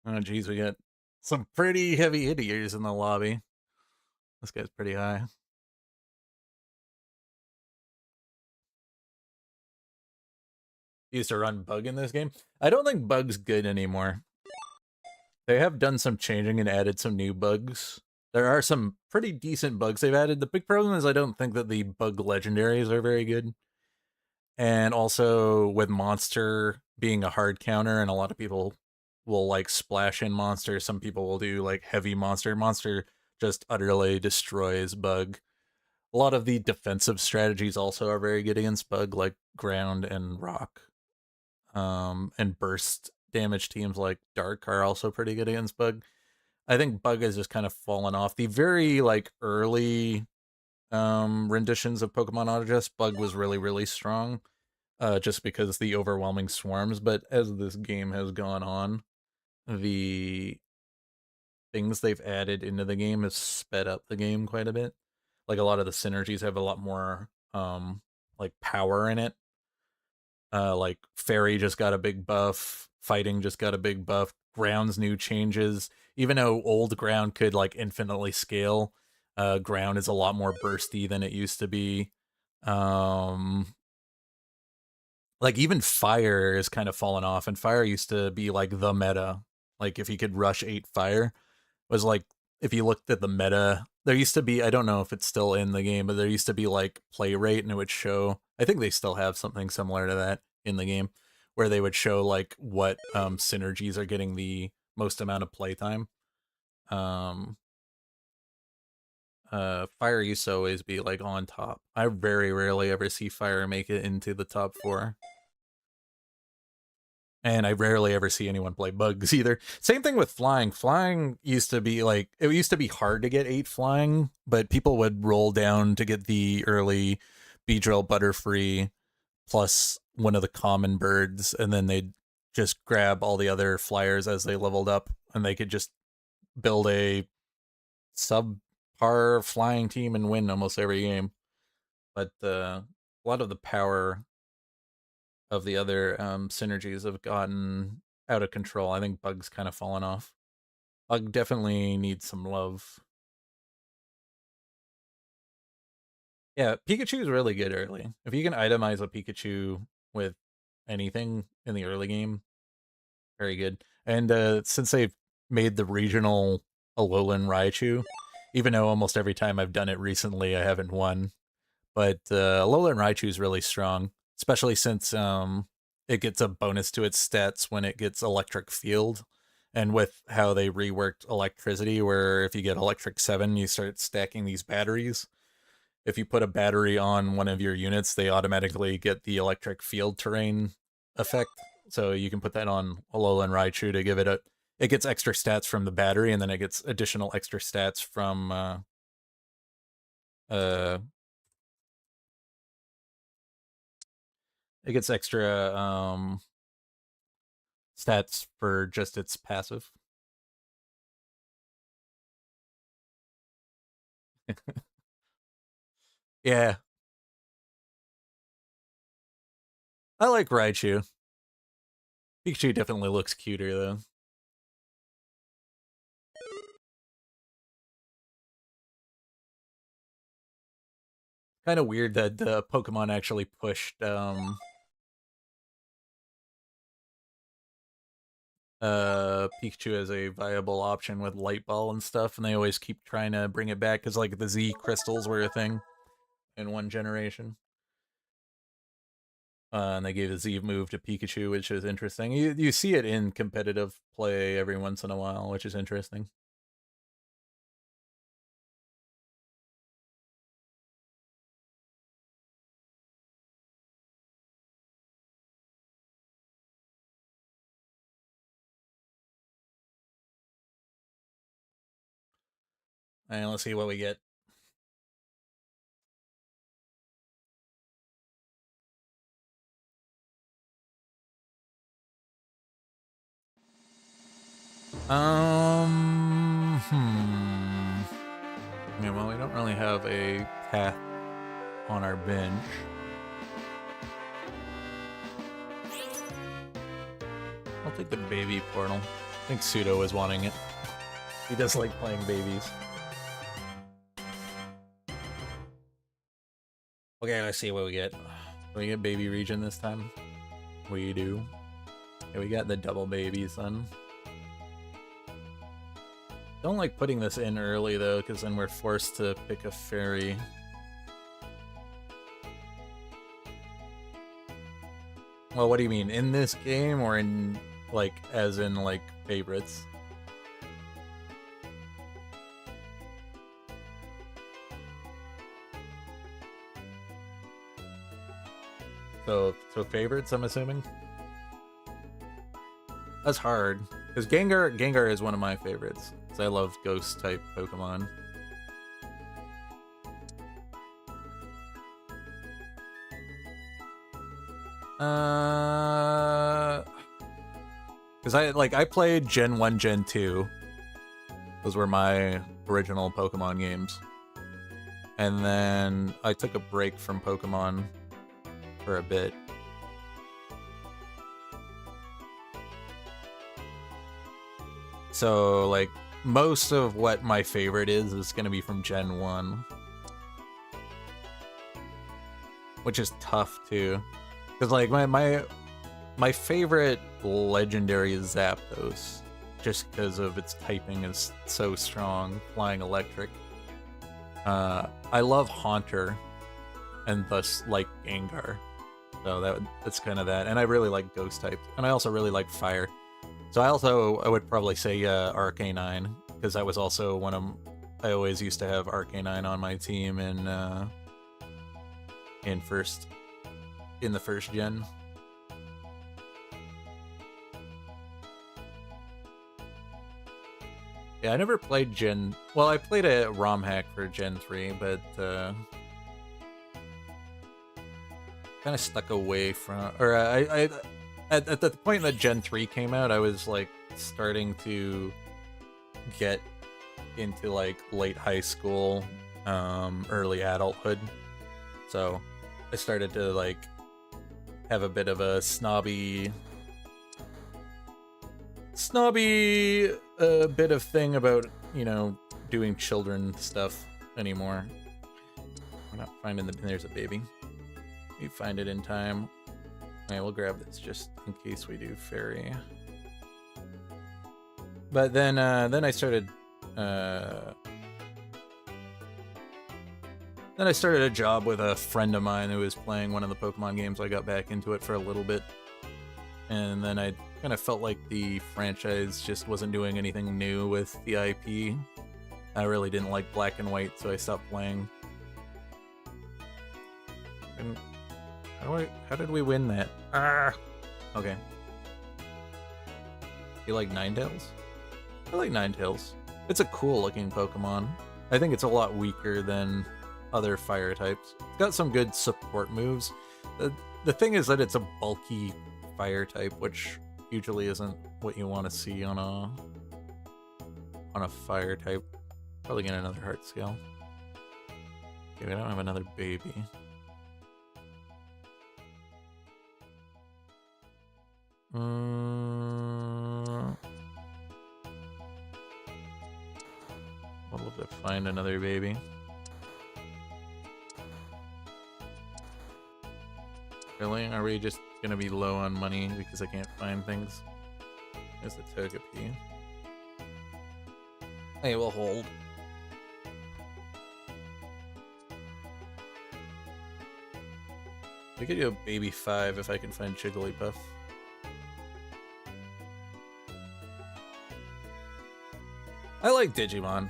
Oh, geez, we got some pretty heavy hitters in the lobby. This guy's pretty high. Used to run Bug in this game. I don't think Bug's good anymore. They have done some changing and added some new bugs. There are some pretty decent bugs they've added. The big problem is I don't think that the bug legendaries are very good. And also with Monster being a hard counter, and a lot of people will like splash in Monster. Some people will do like heavy Monster. Monster just utterly destroys Bug. A lot of the defensive strategies also are very good against Bug, like Ground and Rock. And burst damage teams like Dark are also pretty good against Bug. I think Bug has just kind of fallen off. The very like early renditions of Pokemon Autodress, Bug was really, really strong. Just because the overwhelming swarms, but as this game has gone on, the things they've added into the game has sped up the game quite a bit. Like a lot of the synergies have a lot more like power in it. Like Fairy just got a big buff, Fighting just got a big buff, Ground's new changes. Even though old Ground could like infinitely scale, Ground is a lot more bursty than it used to be. Like even Fire is kind of fallen off, and Fire used to be like the meta. Like if you could rush 8 Fire, was like if you looked at the meta, there used to be, I don't know if it's still in the game, but there used to be like play rate, and it would show, I think they still have something similar to that in the game, where they would show like what synergies are getting the most amount of playtime. Um Fire used to always be like on top. I very rarely ever see Fire make it into the top 4. And I rarely ever see anyone play Bugs either. Same thing with Flying. Flying used to be like, it used to be hard to get 8 Flying, but people would roll down to get the early Beedrill Butterfree plus one of the common birds, and then they'd just grab all the other flyers as they leveled up, and they could just build a subpar flying team and win almost every game. But a lot of the power of the other synergies have gotten out of control. I think Bug's kind of fallen off. Bug definitely needs some love. Yeah, Pikachu is really good early. If you can itemize a Pikachu with anything in the early game, very good. And since they've made the regional Alolan Raichu, even though almost every time I've done it recently I haven't won, but Alolan Raichu is really strong, especially since it gets a bonus to its stats when it gets Electric Field. And with how they reworked electricity, where if you get Electric 7, you start stacking these batteries. If you put a battery on one of your units, they automatically get the Electric Field terrain effect. So you can put that on Alolan Raichu to give it a. It gets extra stats from the battery, and then it gets additional extra stats from uh it gets extra stats for just its passive. Yeah, I like Raichu. Pikachu definitely looks cuter though. Kind of weird that Pokemon actually pushed Pikachu as a viable option with Light Ball and stuff, and they always keep trying to bring it back because like the Z crystals were a thing in one generation. And they gave the Z move to Pikachu, which is interesting. You see it in competitive play every once in a while, which is interesting. And let's see what we get. Yeah, well, we don't really have a path on our bench. I'll take the baby portal. I think Pseudo is wanting it. He does like playing babies. Okay, let's see what we get. We get baby region this time. We do. Okay, we got the double babies then. Don't like putting this in early though, because then we're forced to pick a fairy. Well, what do you mean? In this game or in, like, as in, like, favorites? So favorites, I'm assuming? That's hard. Because Gengar is one of my favorites. Because I love ghost-type Pokemon. Because I played Gen 1, Gen 2. Those were my original Pokemon games. And then I took a break from Pokemon for a bit. So, like, most of what my favorite is going to be from Gen 1. Which is tough, too. Because, like, my favorite legendary is Zapdos. Just because of its typing is so strong, flying electric. I love Haunter, and thus like Gengar. So that's kind of that. And I really like Ghost types. And I also really like Fire. So I would probably say Arcanine, because that was also one of... I always used to have Arcanine on my team in the first gen. Yeah, I never played Gen... Well, I played a ROM hack for Gen 3, but kind of stuck away from... Or at the point that Gen 3 came out, I was, like, starting to get into, like, late high school, early adulthood. So I started to, like, have a bit of a snobby bit of thing about, you know, doing children stuff anymore. We're not finding there's a baby. We find it in time. Okay, we'll grab this just in case we do fairy. But then I started then I started a job with a friend of mine who was playing one of the Pokemon games. I got back into it for a little bit. And then I kind of felt like the franchise just wasn't doing anything new with the IP. I really didn't like Black and White, so I stopped playing. And how did we win that? Ah! Okay. You like Ninetales? I like Ninetales. It's a cool looking Pokemon. I think it's a lot weaker than other fire types. It's got some good support moves. The thing is that it's a bulky fire type, which usually isn't what you want to see on a fire type. Probably get another heart scale. Okay, we don't have another baby. I'd love to find another baby. Really? Are we just gonna be low on money because I can't find things? Here's the Togepi. Hey, we'll hold. We could do a baby 5 if I can find Jigglypuff. I like Digimon.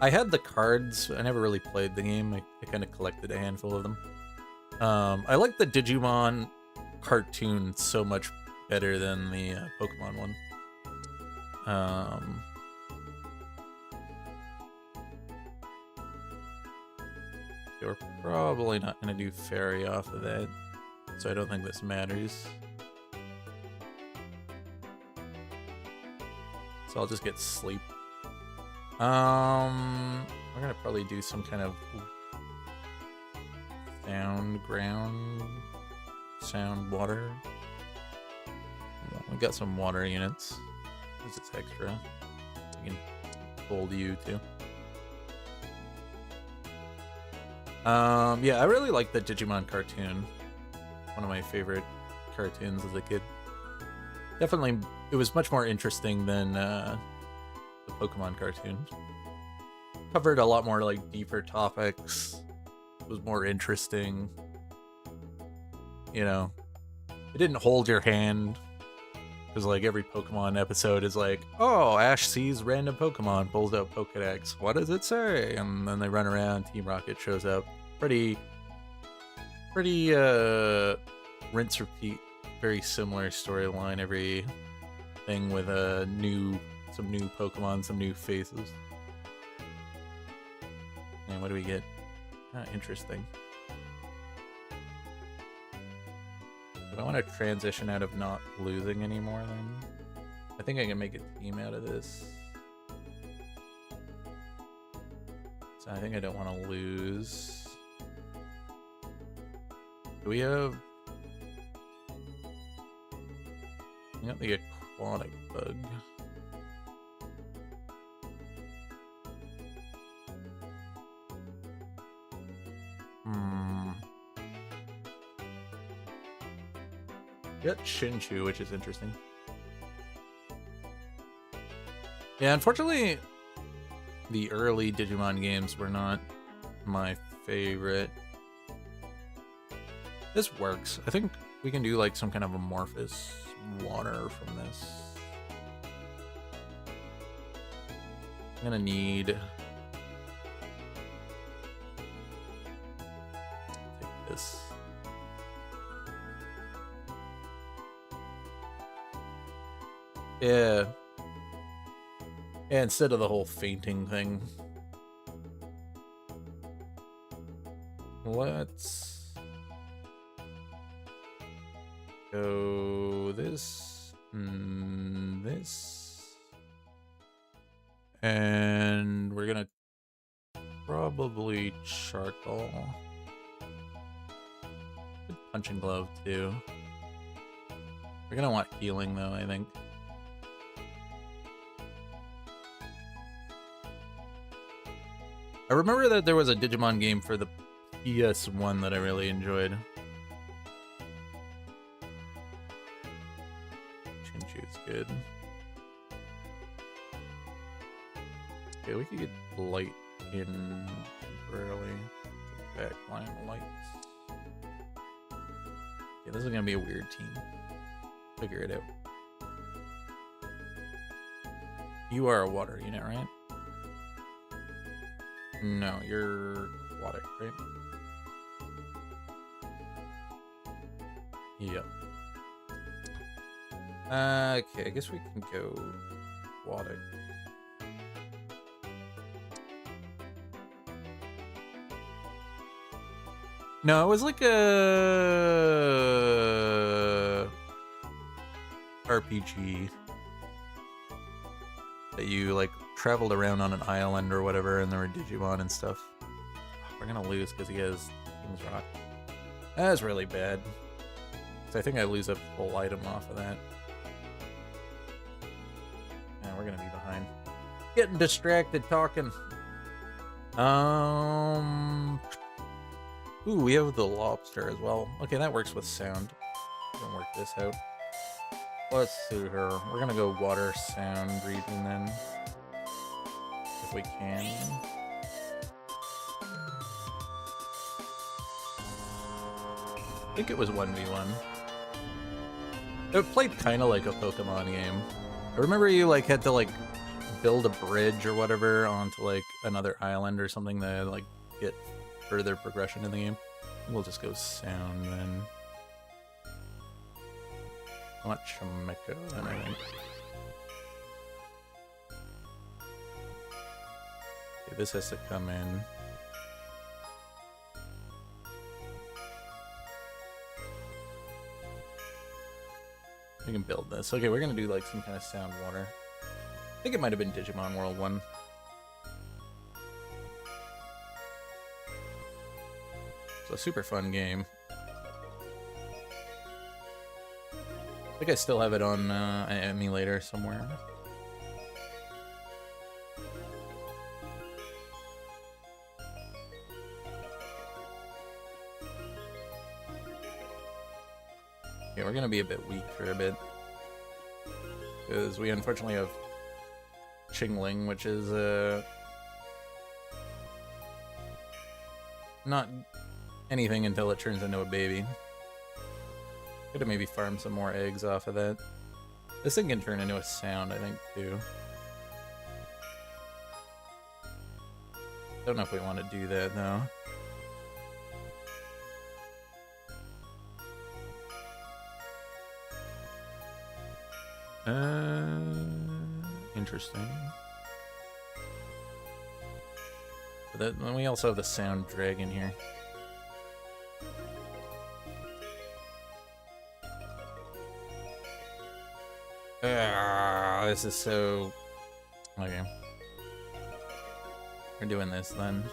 I had the cards. I never really played the game. I kind of collected a handful of them. I like the Digimon cartoon so much better than the Pokemon one. We're probably not going to do Fairy off of that, so I don't think this matters. So I'll just get Sleep. We're gonna probably do some kind of sound water. We got some water units. This is extra. We can hold you too. Yeah, I really like the Digimon cartoon. One of my favorite cartoons as a kid. Definitely, it was much more interesting than the Pokemon cartoon. Covered a lot more like deeper topics. It was more interesting. You know, it didn't hold your hand. Because like every Pokemon episode is like, oh, Ash sees random Pokemon, pulls out Pokedex. What does it say? And then they run around. Team Rocket shows up. Pretty rinse repeat. Very similar storyline. Every thing with some new Pokemon, some new faces. And what do we get? Interesting. But I want to transition out of not losing anymore then. I think I can make a team out of this. So I think I don't want to lose. Do we have... We got the aquatic bug. Got Shinchu, which is interesting. Yeah, unfortunately, the early Digimon games were not my favorite. This works. I think we can do like some kind of amorphous water from this. I'm gonna need... Take this. Yeah. Yeah, instead of the whole fainting thing. Let's go this, this. And we're gonna probably charcoal. Punching glove too. We're gonna want healing though, I think. I remember that there was a Digimon game for the PS1 that I really enjoyed. Chinchu's good. Okay, we could get light in temporarily. Backline lights. Yeah, this is gonna be a weird team. Figure it out. You are a water unit, right? No, you're aquatic, right? Yep. Okay, I guess we can go aquatic. No, it was like a RPG that you like traveled around on an island or whatever, and there were Digimon and stuff. We're gonna lose because he has King's Rock. That's really bad. So I think I lose a full item off of that. Yeah, we're gonna be behind. Getting distracted talking. Ooh, we have the lobster as well. Okay, that works with sound. We're gonna work this out. Let's see here. We're gonna go water sound region then. If we can. I think it was 1v1. It played kind of like a Pokemon game. I remember you like had to like build a bridge or whatever onto like another island or something to like get further progression in the game. We'll just go sound then. I want Chimeko then, I think. Okay, this has to come in. We can build this. Okay, we're gonna do like some kind of sound water. I think it might have been Digimon World 1. It's a super fun game. I think I still have it on an emulator somewhere. Yeah, we're gonna be a bit weak for a bit. Because we unfortunately have Chingling, which is not anything until it turns into a baby. Could have maybe farmed some more eggs off of that. This thing can turn into a sound, I think, too. Don't know if we want to do that, though. Interesting. But then we also have the sound dragon here. This is so... Okay. We're doing this then.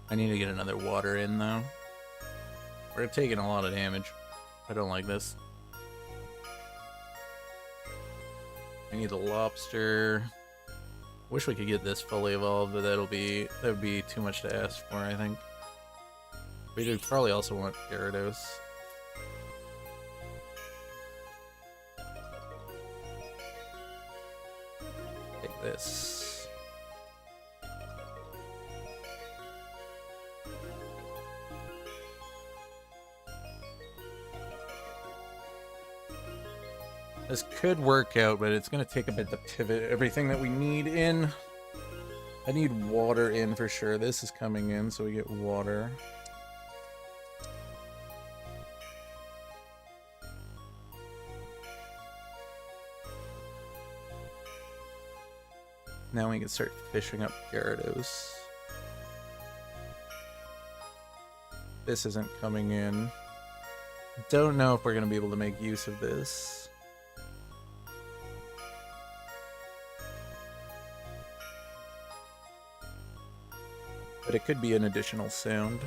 I need to get another water in, though. We're taking a lot of damage. I don't like this. I need a lobster. Wish we could get this fully evolved, but that would be too much to ask for, I think. We do probably also want Gyarados. Take this. This could work out, but it's going to take a bit to pivot everything that we need in. I need water in for sure. This is coming in, so we get water. Now we can start fishing up Gyarados. This isn't coming in. Don't know if we're going to be able to make use of this. But it could be an additional sound.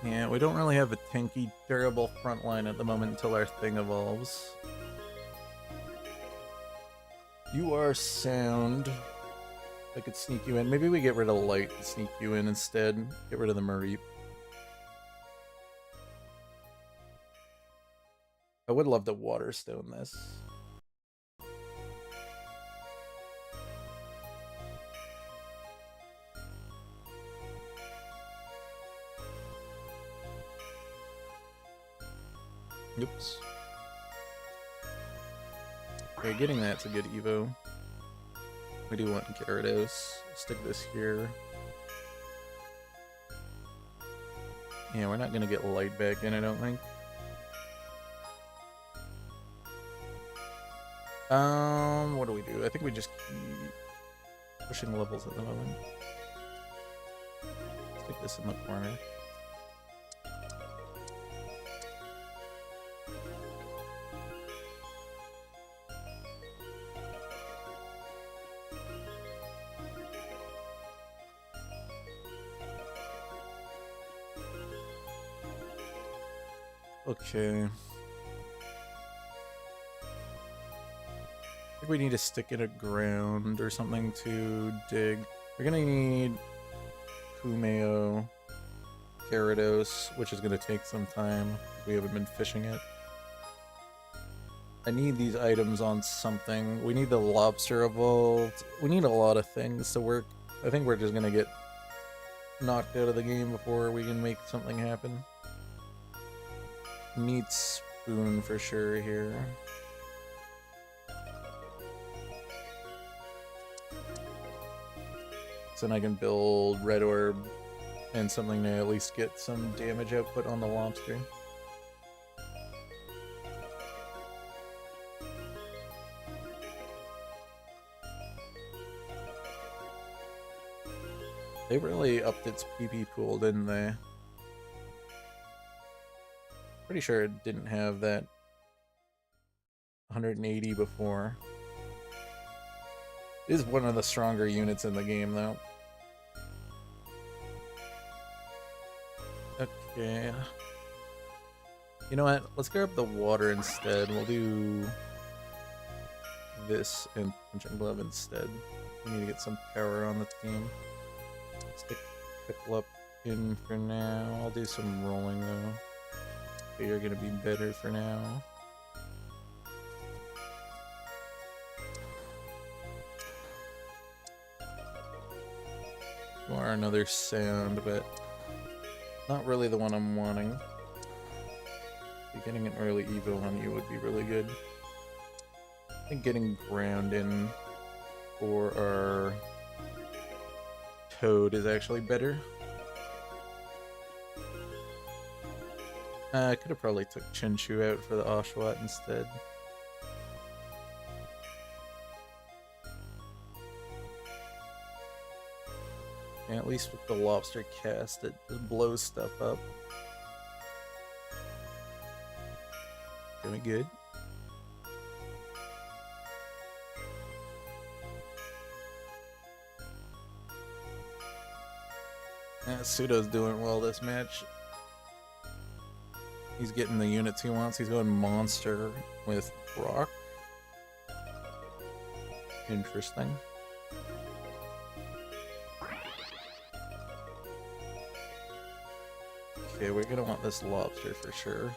Yeah, we don't really have a tanky, durable front line at the moment until our thing evolves. You are sound. I could sneak you in. Maybe we get rid of light and sneak you in instead. Get rid of the Mareep. I would love to Waterstone this. Oops. Okay, getting that's a good Evo. We do want Gyarados. Stick this here. Yeah, we're not gonna get light back in, I don't think. What do we do? I think we just keep pushing levels at the moment. Stick this in the corner. Okay. I think we need to stick it at ground or something to dig. We're gonna need Kumeo, Gyarados, which is gonna take some time. We haven't been fishing it. I need these items on something. We need the lobster evolved. We need a lot of things to work. I think we're just gonna get knocked out of the game before we can make something happen. Need spoon for sure here. So then I can build red orb and something to at least get some damage output on the lobster. They really upped its PP pool, didn't they? Pretty sure it didn't have that 180 before. It is one of the stronger units in the game, though. Okay. You know what? Let's grab the water instead. We'll do this and Punching Glove instead. We need to get some power on the team. Stick Piplup in for now. I'll do some rolling, though. Okay, you're gonna be better for now. You are another sound, but not really the one I'm wanting. Getting an early Evo on you would be really good. I think getting ground in for our Toad is actually better. I could have probably took Chinchou out for the Oshawott instead. And at least with the lobster cast, it just blows stuff up. Doing good. Pseudo's doing well this match. He's getting the units he wants. He's going monster with Brock. Interesting. Okay, we're gonna want this lobster for sure.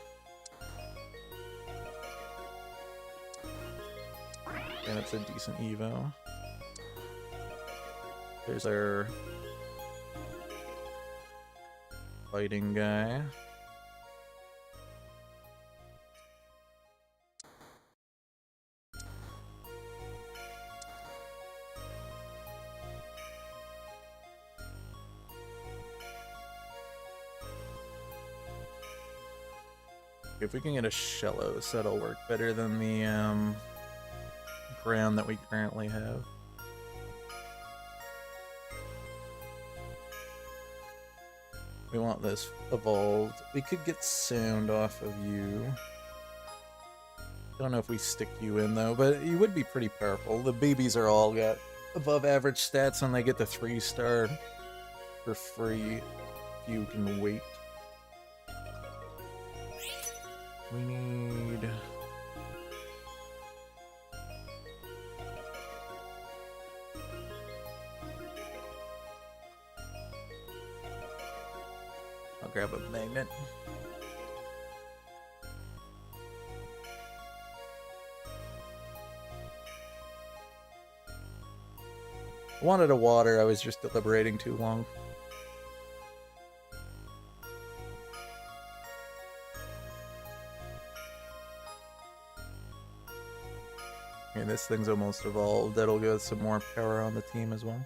And it's a decent Evo. There's our fighting guy. If we can get a Shellos, that'll work better than the ground that we currently have. We want this evolved. We could get sound off of you. I don't know if we stick you in though, but you would be pretty powerful. The babies are all got above average stats and they get the 3-star for free if you can wait. We need... I'll grab a magnet. I wanted a water, I was just deliberating too long. Okay, this thing's almost evolved. That'll give us some more power on the team as well.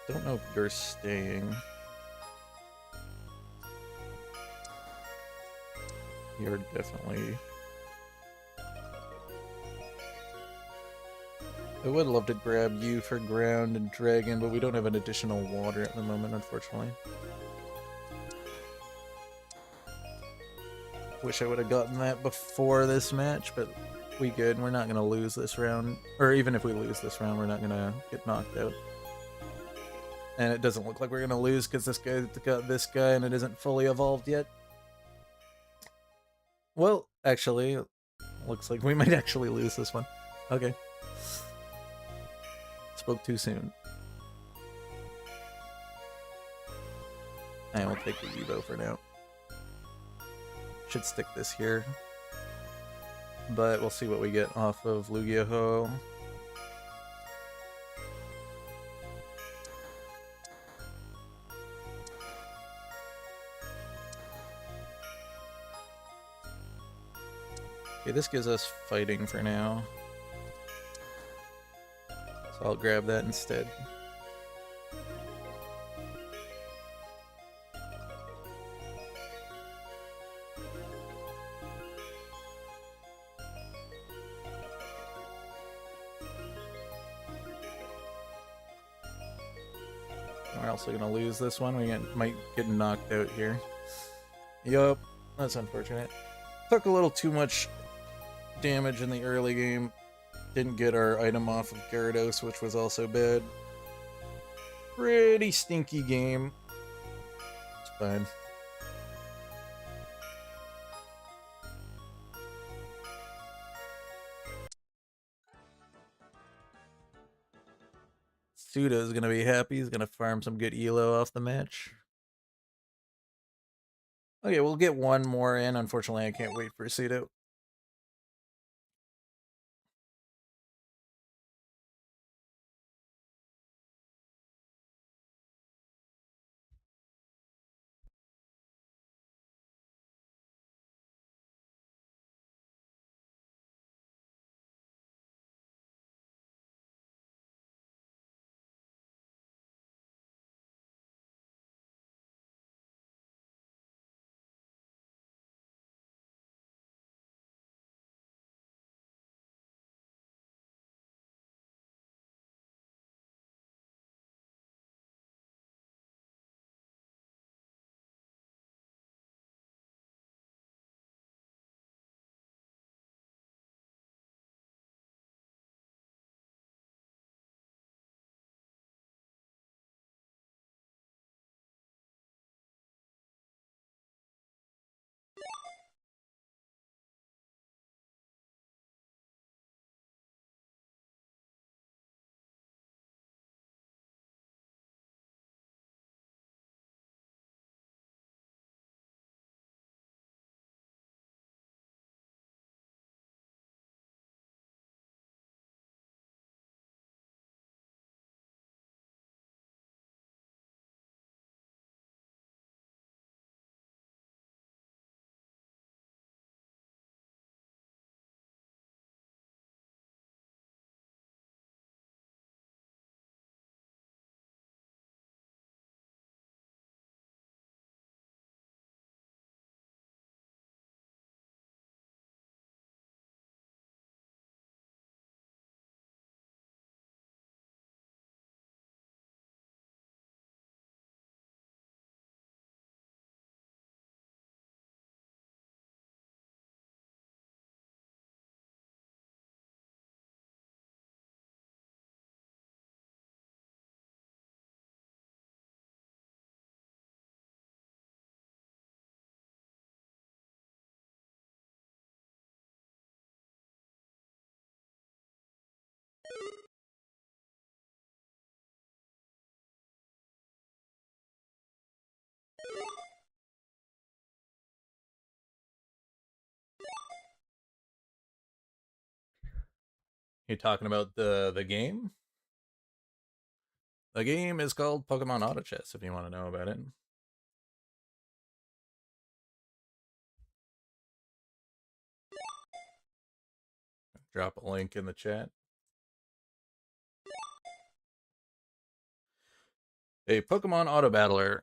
Don't know if you're staying. You're definitely... I would love to grab you for ground and dragon, but we don't have an additional water at the moment, unfortunately. Wish I would have gotten that before this match, but we good. We're not going to lose this round. Or even if we lose this round, we're not going to get knocked out. And it doesn't look like we're going to lose because this guy got this guy and it isn't fully evolved yet. Well, actually, looks like we might actually lose this one. Okay. Spoke too soon. I will take the Evo for now. Should stick this here. But we'll see what we get off of Lugia-Ho. Okay, this gives us fighting for now. So I'll grab that instead. We're also gonna lose this one. We might get knocked out here. Yup, that's unfortunate. Took a little too much damage in the early game. Didn't get our item off of Gyarados, which was also bad. Pretty stinky game. It's fine. Suda's gonna be happy. He's gonna farm some good elo off the match. Okay, we'll get one more in. Unfortunately, I can't wait for Suda. You talking about the game? The game is called Pokemon Auto Chess, if you want to know about it. Drop a link in the chat. A Pokemon Auto Battler.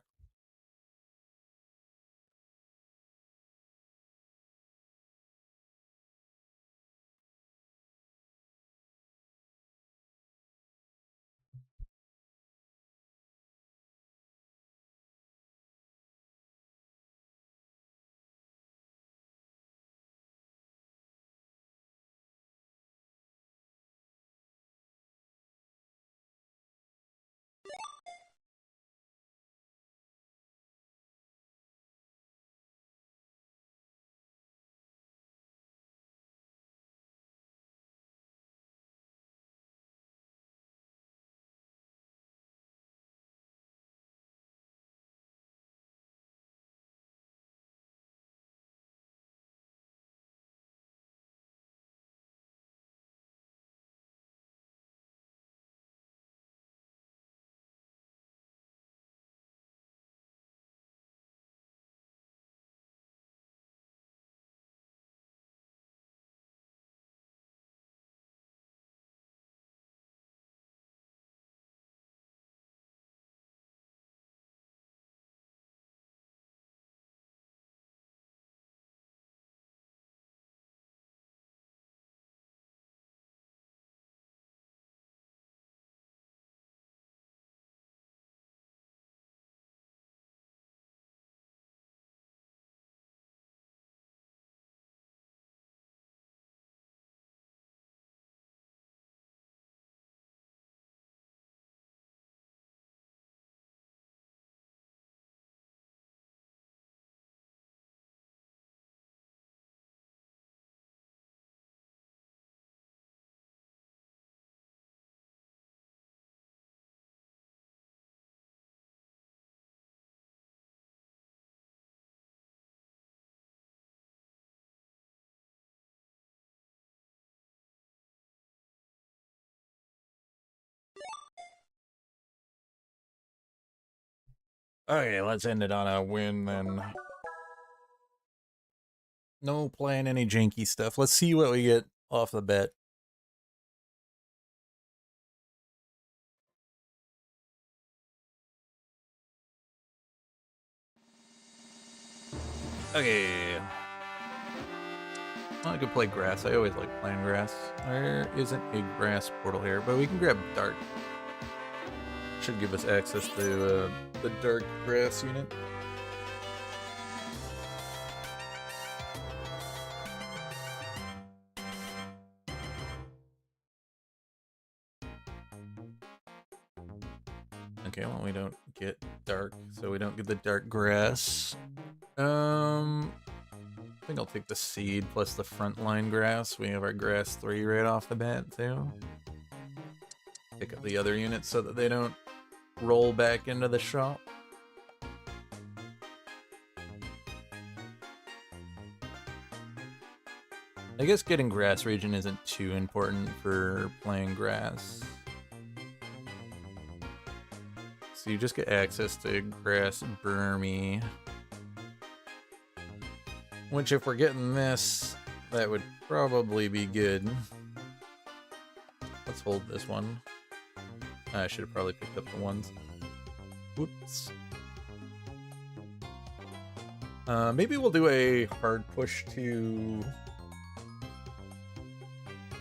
Okay, let's end it on a win then. No playing any janky stuff. Let's see what we get off the bat. Okay. I could play grass. I always like playing grass. There isn't a grass portal here, but we can grab dark. Should give us access to the dark grass unit. Okay, well, we don't get dark, so we don't get the dark grass. I think I'll take the seed plus the frontline grass. We have our grass 3 right off the bat, too. Pick up the other units so that they don't roll back into the shop. I guess getting grass region isn't too important for playing grass. So you just get access to grass Burmy. Which, if we're getting this, that would probably be good. Let's hold this one. I should have probably picked up the ones. Whoops. Maybe we'll do a hard push to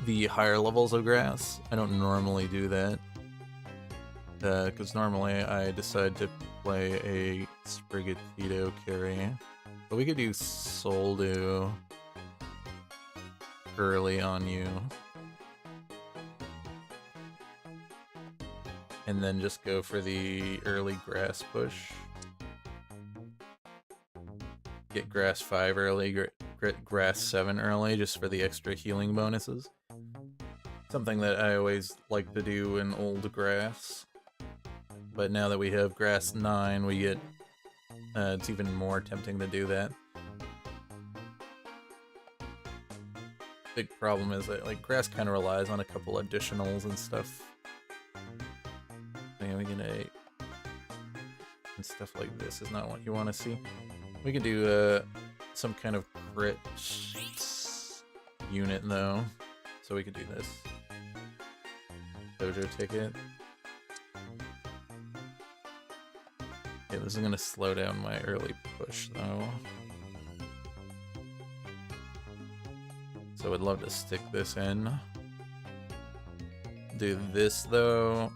the higher levels of grass. I don't normally do that. Because normally I decide to play a Sprigatito carry. But we could do Soldo early on you. And then just go for the early grass push. Get grass 5 early, grass 7 early, just for the extra healing bonuses. Something that I always like to do in old grass. But now that we have grass 9, we get it's even more tempting to do that. Big problem is that like grass kind of relies on a couple additionals and stuff. And we can and stuff like this is not what you want to see. We can do some kind of crit unit though, so we could do this. Dojo ticket. Okay, this is gonna slow down my early push though. So I'd love to stick this in. Do this though.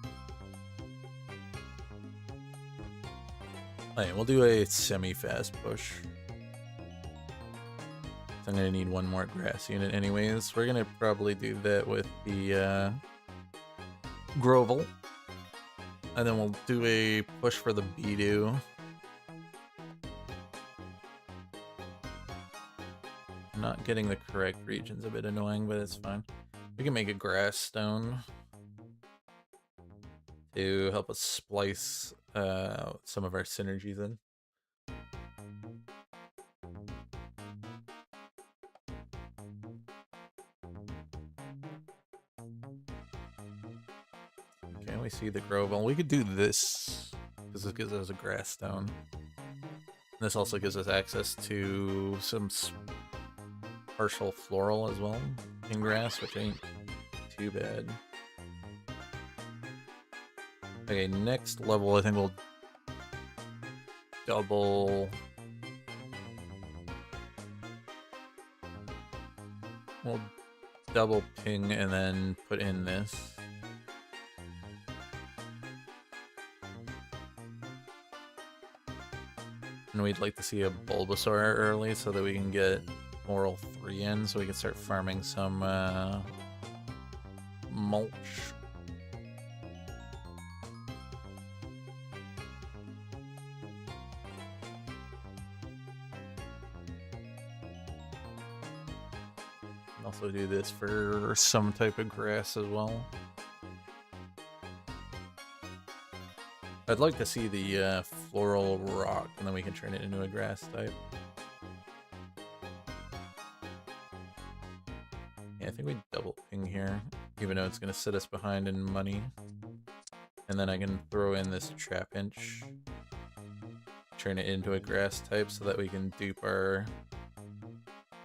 Alright, we'll do a semi-fast push. So I'm gonna need one more grass unit anyways. We're gonna probably do that with the Grovel. And then we'll do a push for the Bidoof. Not getting the correct region's a bit annoying, but it's fine. We can make a grass stone to help us splice some of our synergies in. Okay, we see the Grovel. We could do this, because this gives us a grass stone. This also gives us access to some partial floral as well in grass, which ain't too bad. Okay, next level I think we'll double... We'll double ping and then put in this. And we'd like to see a Bulbasaur early so that we can get Moral 3 in, so we can start farming some mulch. Also do this for some type of grass as well. I'd like to see the floral rock, and then we can turn it into a grass type. Yeah, I think we double ping here, even though it's going to set us behind in money. And then I can throw in this Trapinch. turn it into a grass type so that we can dupe our...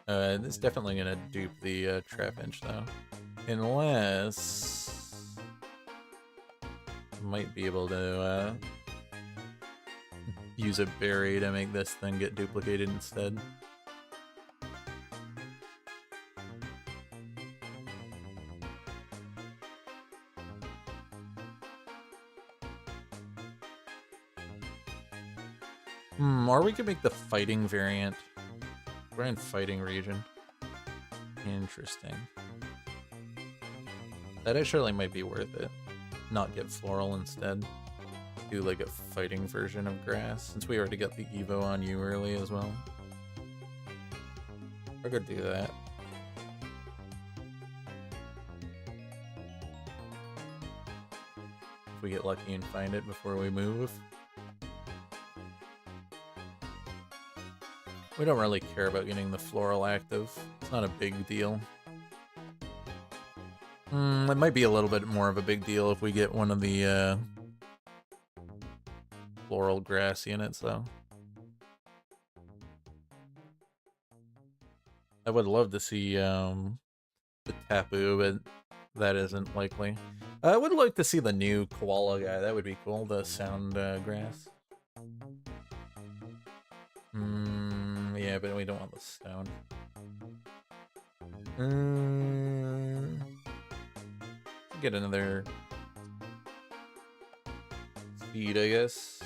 it's definitely gonna dupe the Trapinch though. Unless... might be able to use a berry to make this thing get duplicated instead. Or we could make the fighting variant. We're in fighting region. Interesting. That actually might be worth it. Not get floral instead. Do like a fighting version of grass, since we already got the Evo on you early as well. I could do that. If we get lucky and find it before we move. We don't really care about getting the floral active. It's not a big deal. It might be a little bit more of a big deal if we get one of the floral grass units, though. I would love to see the Tapu, but that isn't likely. I would like to see the new koala guy. That would be cool. The sound grass. Yeah, but we don't want the stone. Get another seed, I guess.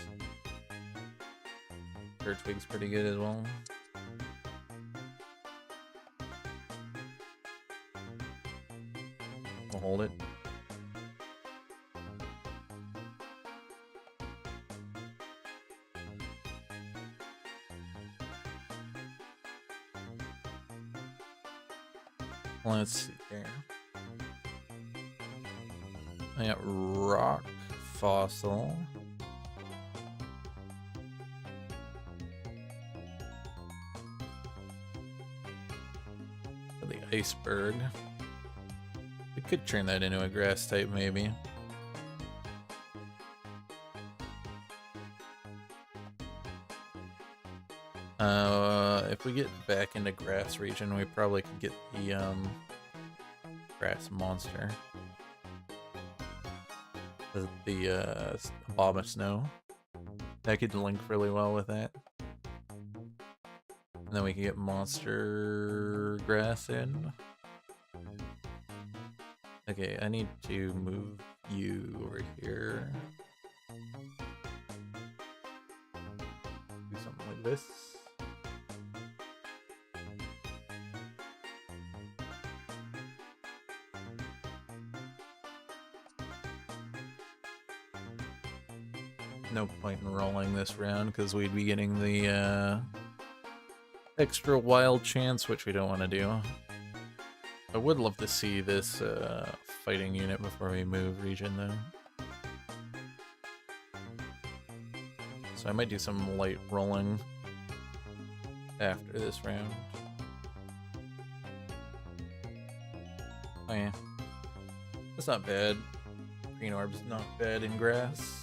Turtwig's pretty good as well. We'll hold it. Let's see here. I got rock fossil. For the iceberg. We could turn that into a grass type, maybe. If we get back into grass region, we probably could get the grass monster. The Abomasnow. That could link really well with that. And then we can get monster grass in. Okay, I need to move you over here. Do something like this. No point in rolling this round because we'd be getting the extra wild chance, which we don't want to do. I would love to see this fighting unit before we move region though. So I might do some light rolling after this round. Oh yeah. That's not bad. Green orb's not bad in grass.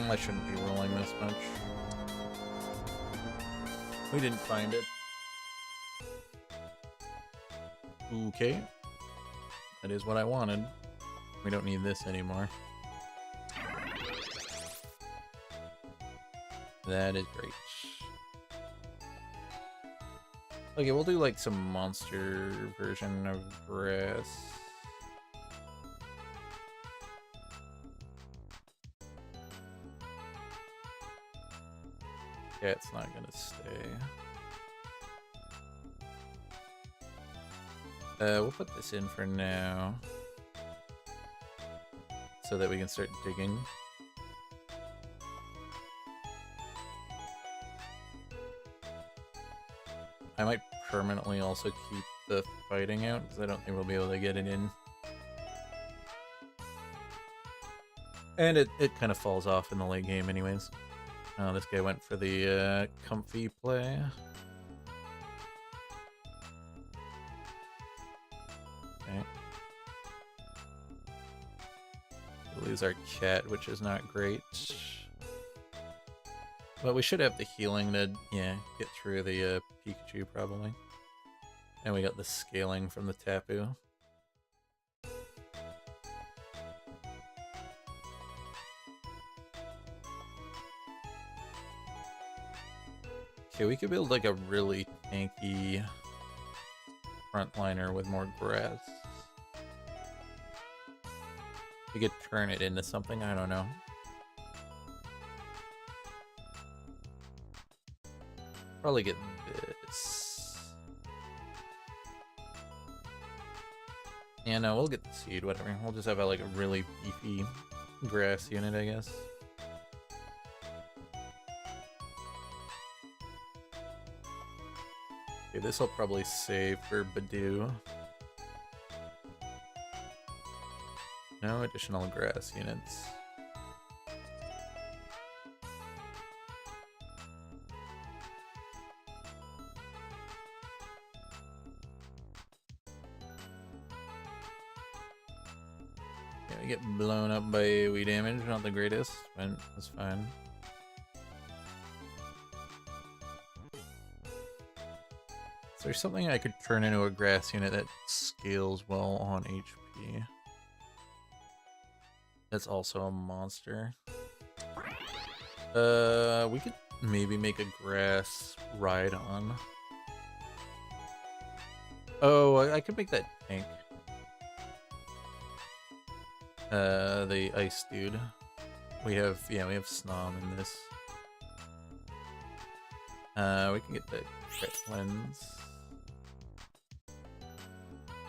I shouldn't be rolling this much. We didn't find it. Okay. That is what I wanted. We don't need this anymore. That is great. Okay, we'll do like some monster version of grass. Yeah, it's not gonna stay. We'll put this in for now. So that we can start digging. I might permanently also keep the fighting out, because I don't think we'll be able to get it in. And it kind of falls off in the late game anyways. Oh, this guy went for the comfy play. Okay. We lose our cat, which is not great. But we should have the healing to, yeah, get through the Pikachu, probably. And we got the scaling from the Tapu. Okay, we could build like a really tanky frontliner with more grass. We could turn it into something, I don't know. Probably get this. Yeah, no, we'll get the seed, whatever. We'll just have like a really beefy grass unit, I guess. Okay, this will probably save for Badoo. No additional grass units. Yeah, we get blown up by AoE damage, not the greatest, but that's fine. Is there something I could turn into a grass unit that scales well on HP? That's also a monster. We could maybe make a grass Rhydon. Oh, I could make that tank. The ice dude. We have Snom in this. We can get the crit lens.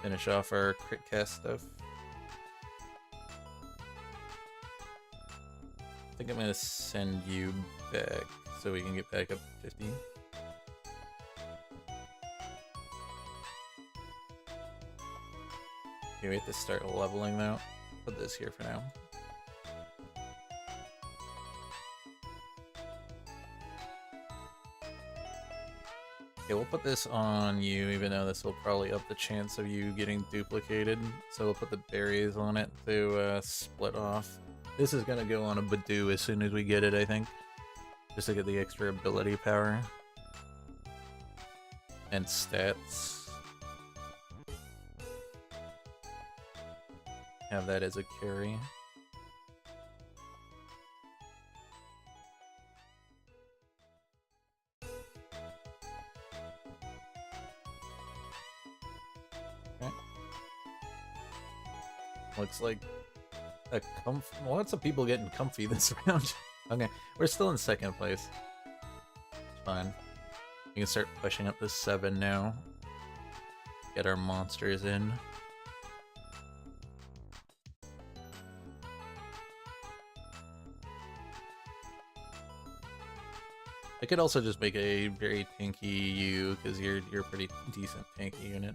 Finish off our crit cast stuff. I think I'm gonna send you back so we can get back up to 50. Okay, we have to start leveling though. Put this here for now. Okay, we'll put this on you, even though this will probably up the chance of you getting duplicated. So we'll put the berries on it to split off. This is gonna go on a Badoo as soon as we get it, I think. Just to get the extra ability power. And stats. Have that as a carry. Okay. Looks like a lots of people getting comfy this round. Okay, we're still in second place. It's fine. We can start pushing up to 7 now. Get our monsters in. I could also just make a very tanky you, because you're a pretty decent tanky unit.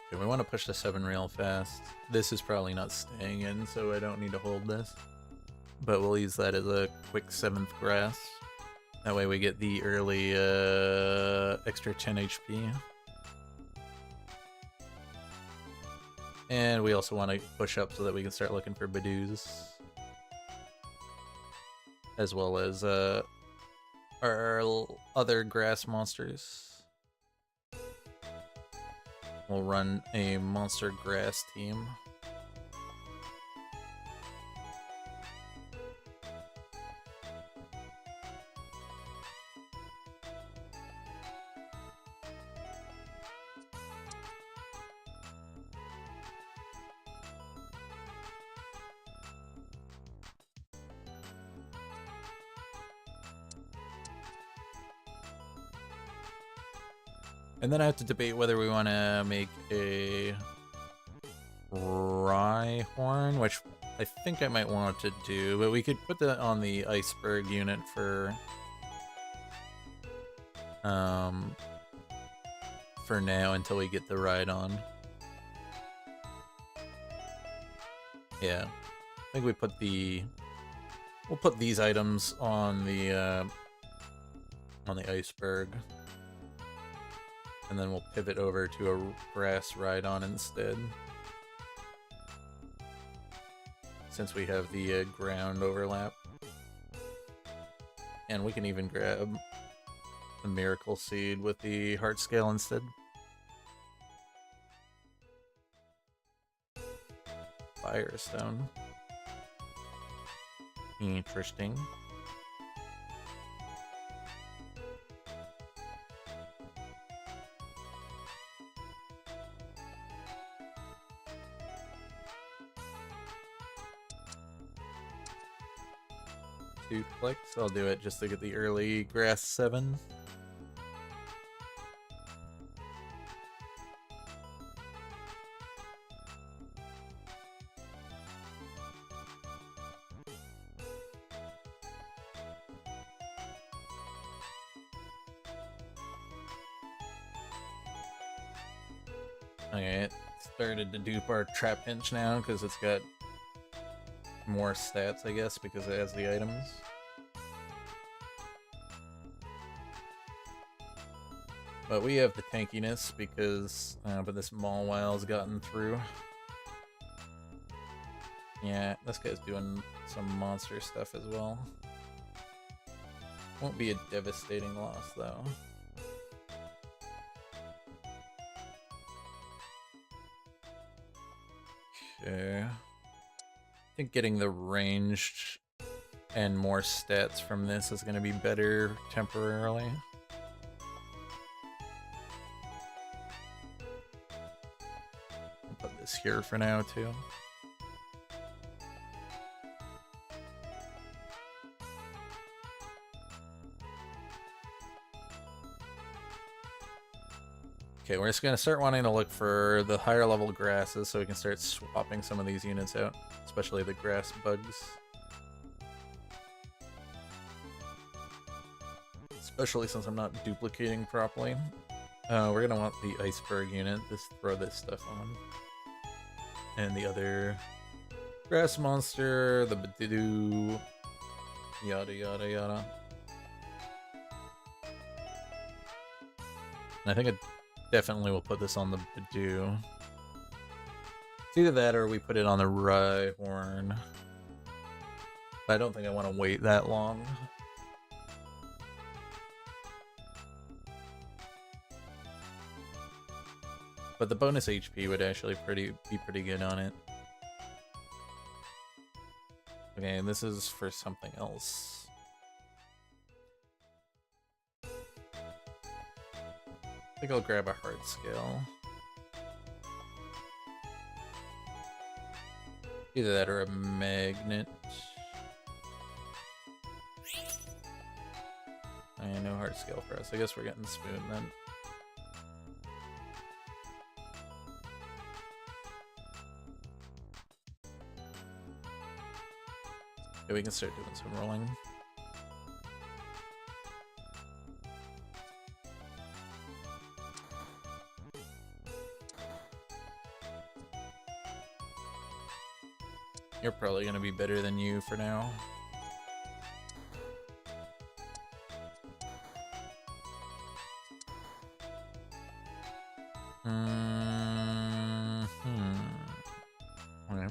Okay, we want to push the 7 real fast. This is probably not staying in, so I don't need to hold this. But we'll use that as a quick 7th grass. That way we get the early extra 10 HP. And we also want to push up so that we can start looking for Badoos. As well as our other grass monsters. We'll run a monster grass team. And then I have to debate whether we want to make a Rhyhorn, which I think I might want to do, but we could put that on the Iceberg unit for now until we get the Rhydon. Yeah, I think we'll put these items on the Iceberg, and then we'll pivot over to a grass Rhydon instead, since we have the ground overlap. And we can even grab the Miracle Seed with the Heart Scale instead. Firestone. Interesting. Two clicks. I'll do it just to get the early grass 7. Okay, it started to dupe our Trapinch now because it's got more stats, I guess, because it has the items. But we have the tankiness because but this Mawwile's gotten through. Yeah, this guy's doing some monster stuff as well. Won't be a devastating loss though. Okay. I think getting the ranged and more stats from this is going to be better temporarily. I'll put this here for now too. Okay, we're just going to start wanting to look for the higher level grasses so we can start swapping some of these units out, especially the grass bugs. Especially since I'm not duplicating properly. We're going to want the Iceberg unit, just throw this stuff on. And the other grass monster, the Badidu, yada yada yada. And I think it definitely will put this on the Bidoof. It's either that or we put it on the Rhyhorn. But I don't think I want to wait that long. But the bonus HP would actually be pretty good on it. Okay, and this is for something else. I think I'll grab a Heart Scale. Either that or a Magnet. No Heart Scale for us. I guess we're getting Spoon then. Okay, we can start doing some rolling. You're probably going to be better than you for now. Okay.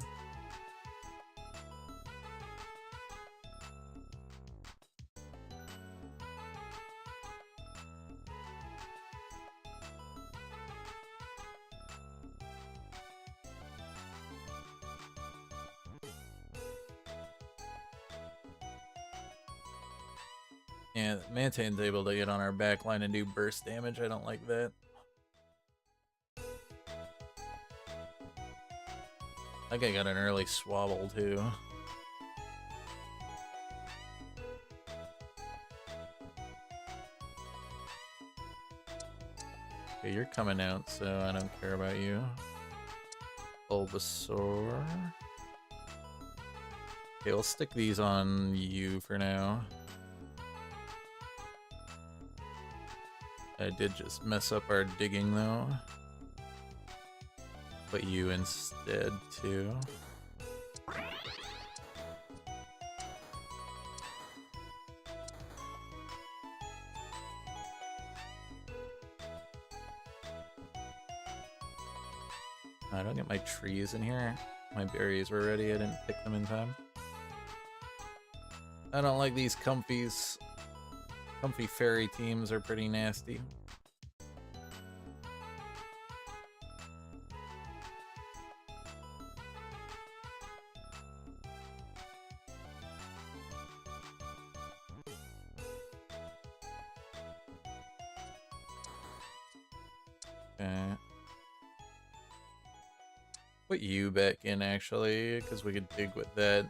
Yeah, Mantane's able to get on our backline and do burst damage. I don't like that. That guy got an early Swabble too. Okay, Okay, you're coming out, so I don't care about you. Bulbasaur. Okay, we'll stick these on you for now. I did just mess up our digging though. Put you instead too. I don't get my trees in here. My berries were ready, I didn't pick them in time. I don't like these comfies. Comfy fairy teams are pretty nasty. Okay. Put you back in actually, because we could dig with that.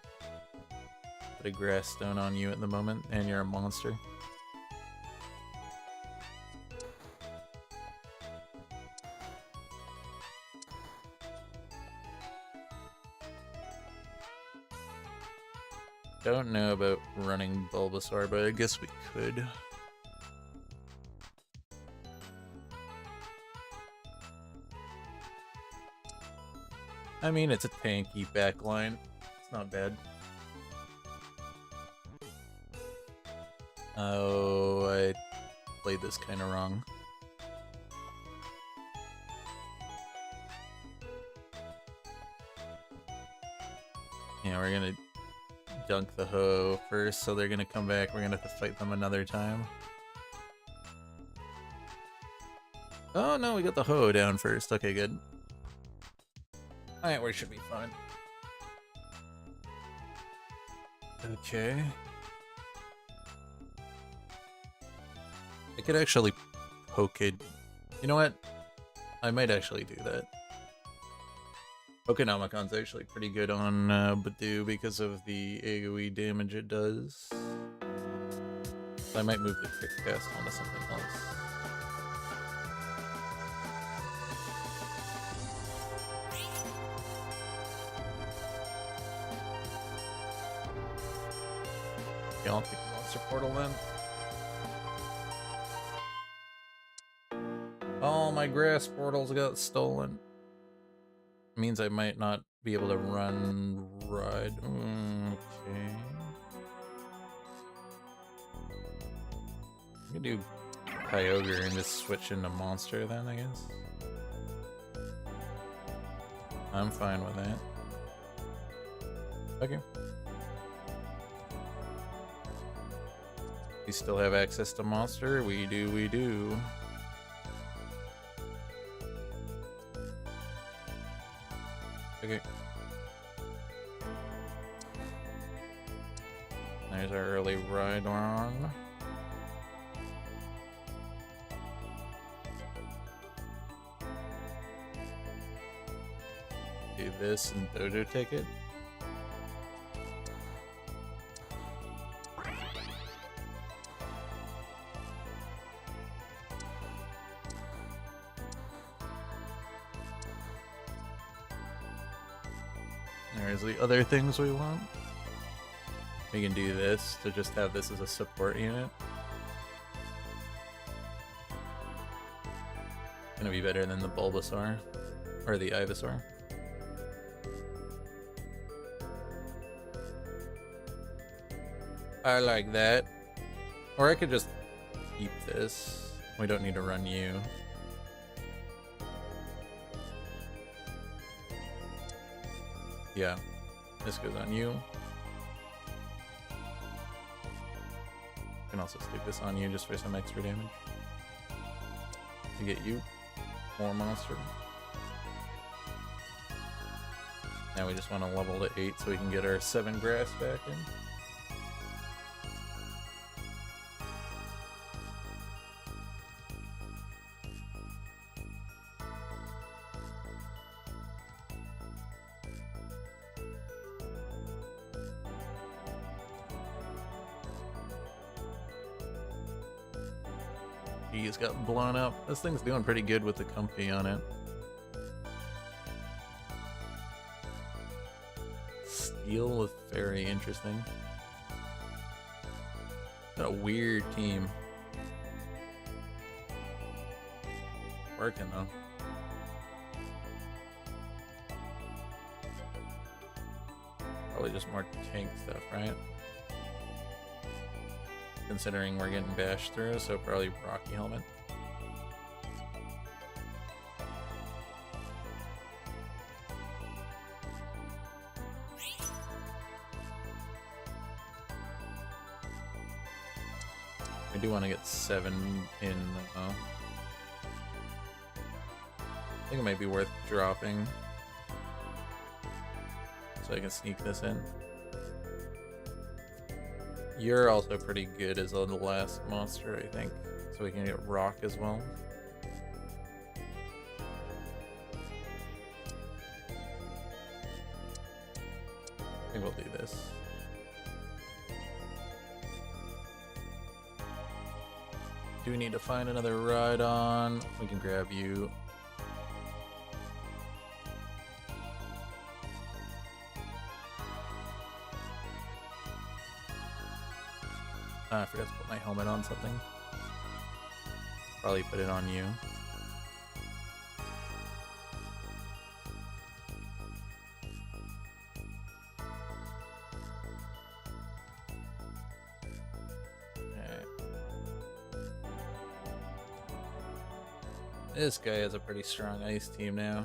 Put a grass stone on you at the moment, and you're a monster. Don't know about running Bulbasaur, but I guess we could. I mean, it's a tanky backline. It's not bad. Oh, I played this kind of wrong. Yeah, we're gonna dunk the Ho first, so they're gonna come back. We're gonna have to fight them another time. Oh no, we got the Ho down first. Okay, good. Alright, we should be fine. Okay. I could actually poke it. You know what? I might actually do that. Pokenomicon's actually pretty good on Badoo because of the AoE damage it does. So I might move the Quick Cast onto something else. Okay, I'll pick Monster Portal then. Oh, my grass portals got stolen. Means I might not be able to ride. Okay. I can do Kyogre and just switch into Monster then, I guess. I'm fine with that. Okay. We still have access to Monster? We do, we do. Okay. There's our early Rhydon. Do this and Dojo take it. There's the other things we want. We can do this to just have this as a support unit. Gonna be better than the Bulbasaur or the Ivysaur. I like that. Or I could just keep this. We don't need to run you. Yeah, this goes on you. Can also stick this on you just for some extra damage. To get you more monster. Now we just want to level to 8 so we can get our 7 grass back in. He's got blown up. This thing's doing pretty good with the Comfy on it. Steel is very interesting. Got a weird team. Working though. Probably just more tank stuff, right? Considering we're getting bashed through, so probably Rocky Helmet. I do want to get 7 in though. I think it might be worth dropping so I can sneak this in. You're also pretty good as the last monster, I think, so we can get rock as well. I think we'll do this. Do we need to find another ride on? We can grab you. I forgot to put my helmet on something. Probably put it on you. This guy has a pretty strong ice team now.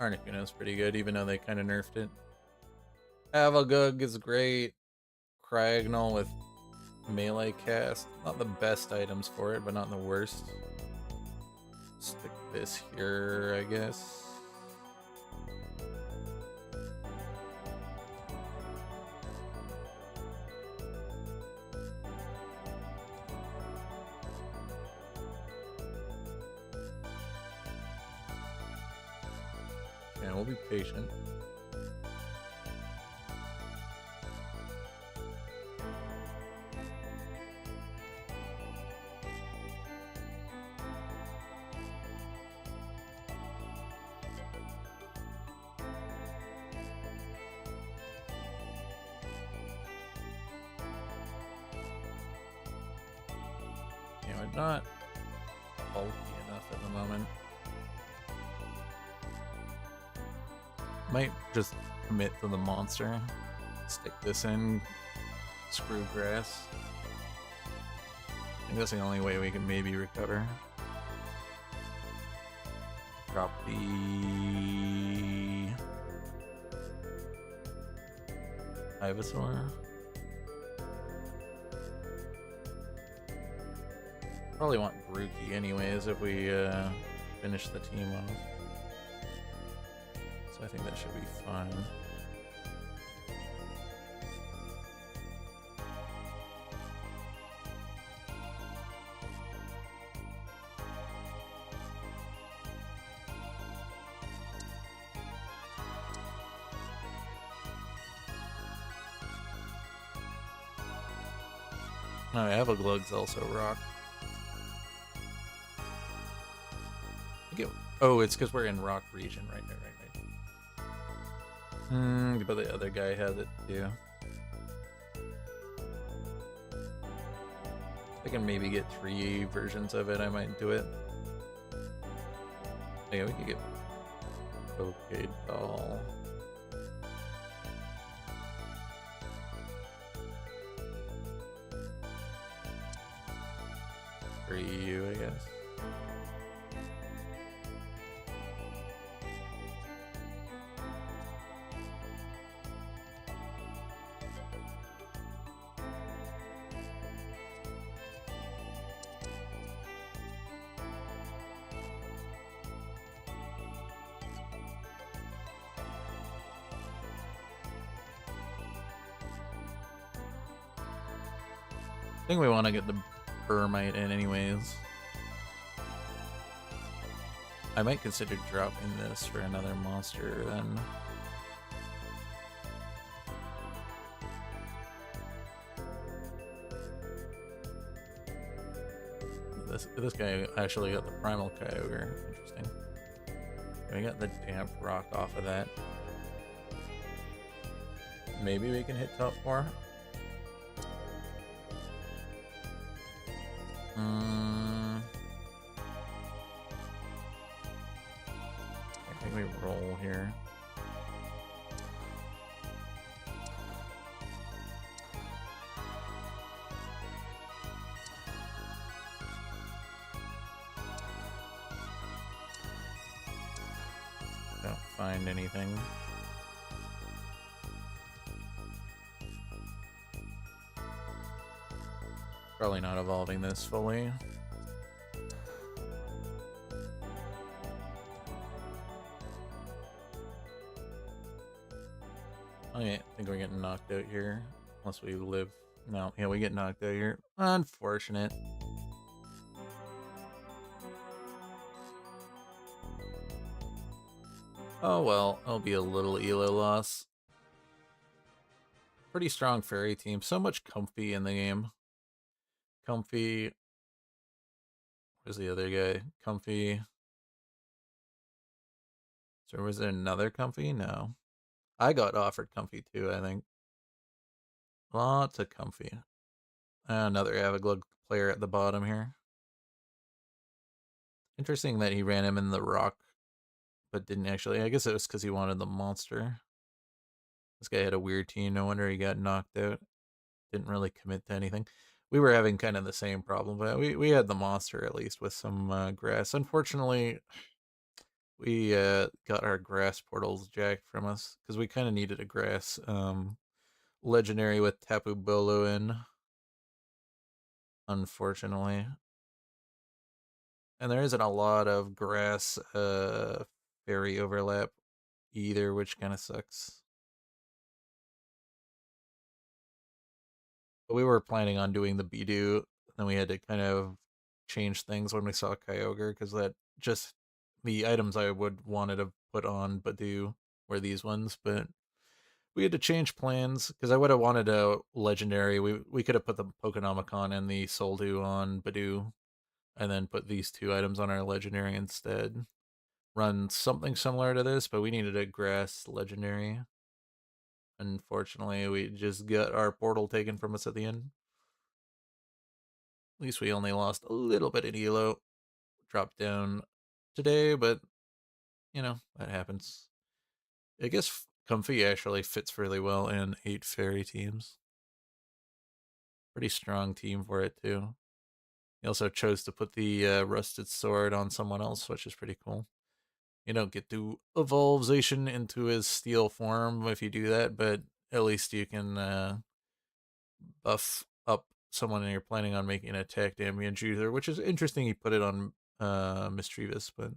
Articuno's pretty good, even though they kind of nerfed it. Avagug is great. Cragnol with melee cast. Not the best items for it, but not the worst. Stick this here, I guess. Yeah, we'll be patient. We're not bulky enough at the moment. Might just commit to the monster. Stick this in. Screw grass. I think that's the only way we can maybe recover. Drop the Ivysaur. Probably want Grookey anyways if we finish the team off. So I think that should be fine. Oh, Avaglug's also rock. Oh, it's because we're in rock region, right. But the other guy has it too. I can maybe get 3 versions of it. I might do it. Yeah, we could get okay doll. For you, I guess. I think we want to get the Burmite in anyways. I might consider dropping this for another monster then. this guy actually got the primal Kyogre. Interesting. We got the damp rock off of that. Maybe we can hit top 4. I think we roll here. Don't find anything. Probably not evolving this fully. Okay, I think we're getting knocked out here. Unless we live. No, yeah, we get knocked out here. Unfortunate. Oh well, it'll be a little elo loss. Pretty strong fairy team. So much Comfey in the game. Comfey. Where's the other guy? Comfey. So was there another Comfey? No. I got offered Comfey too, I think. Lots of Comfey. Another Avaglug player at the bottom here. Interesting that he ran him in the rock, but didn't actually. I guess it was because he wanted the monster. This guy had a weird team. No wonder he got knocked out. Didn't really commit to anything. We were having kind of the same problem, but we had the monster at least with some grass. Unfortunately, we got our grass portals jacked from us because we kind of needed a grass legendary with Tapu Bolo in. Unfortunately. And there isn't a lot of grass fairy overlap either, which kind of sucks. But we were planning on doing the Bidoof, then we had to kind of change things when we saw Kyogre, because that just the items I would wanted to put on Bidoof were these ones, but we had to change plans because I would have wanted a legendary. We could have put the Pokenomicon and the Soldu on Bidoof, and then put these two items on our legendary instead. Run something similar to this, but we needed a grass legendary. Unfortunately, we just got our portal taken from us at the end. At least we only lost a little bit in elo. Dropped down today, but you know, that happens. I guess Comfey actually fits really well in 8 fairy teams. Pretty strong team for it too. He also chose to put the rusted sword on someone else, which is pretty cool. You don't get to evolve Zacian into his steel form if you do that, but at least you can buff up someone and you're planning on making an attack damage user, which is interesting. He put it on Mischievous, but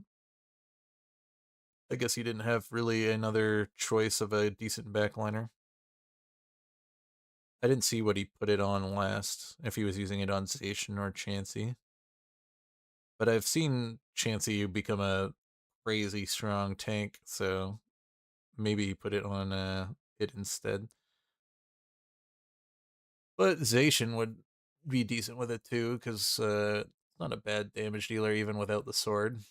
I guess he didn't have really another choice of a decent backliner. I didn't see what he put it on last, if he was using it on Zacian or Chansey. But I've seen Chansey become a crazy strong tank, so maybe he put it on it instead. But Zacian would be decent with it too, because it's not a bad damage dealer even without the sword.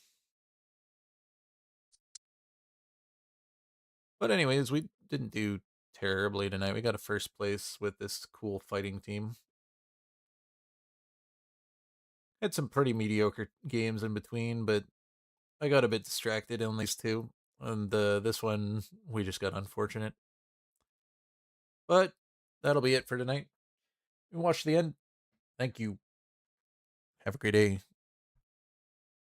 But anyways, we didn't do terribly tonight. We got a first place with this cool fighting team. Had some pretty mediocre games in between, but I got a bit distracted on these two. And this one, we just got unfortunate. But that'll be it for tonight. Watch the end. Thank you. Have a great day.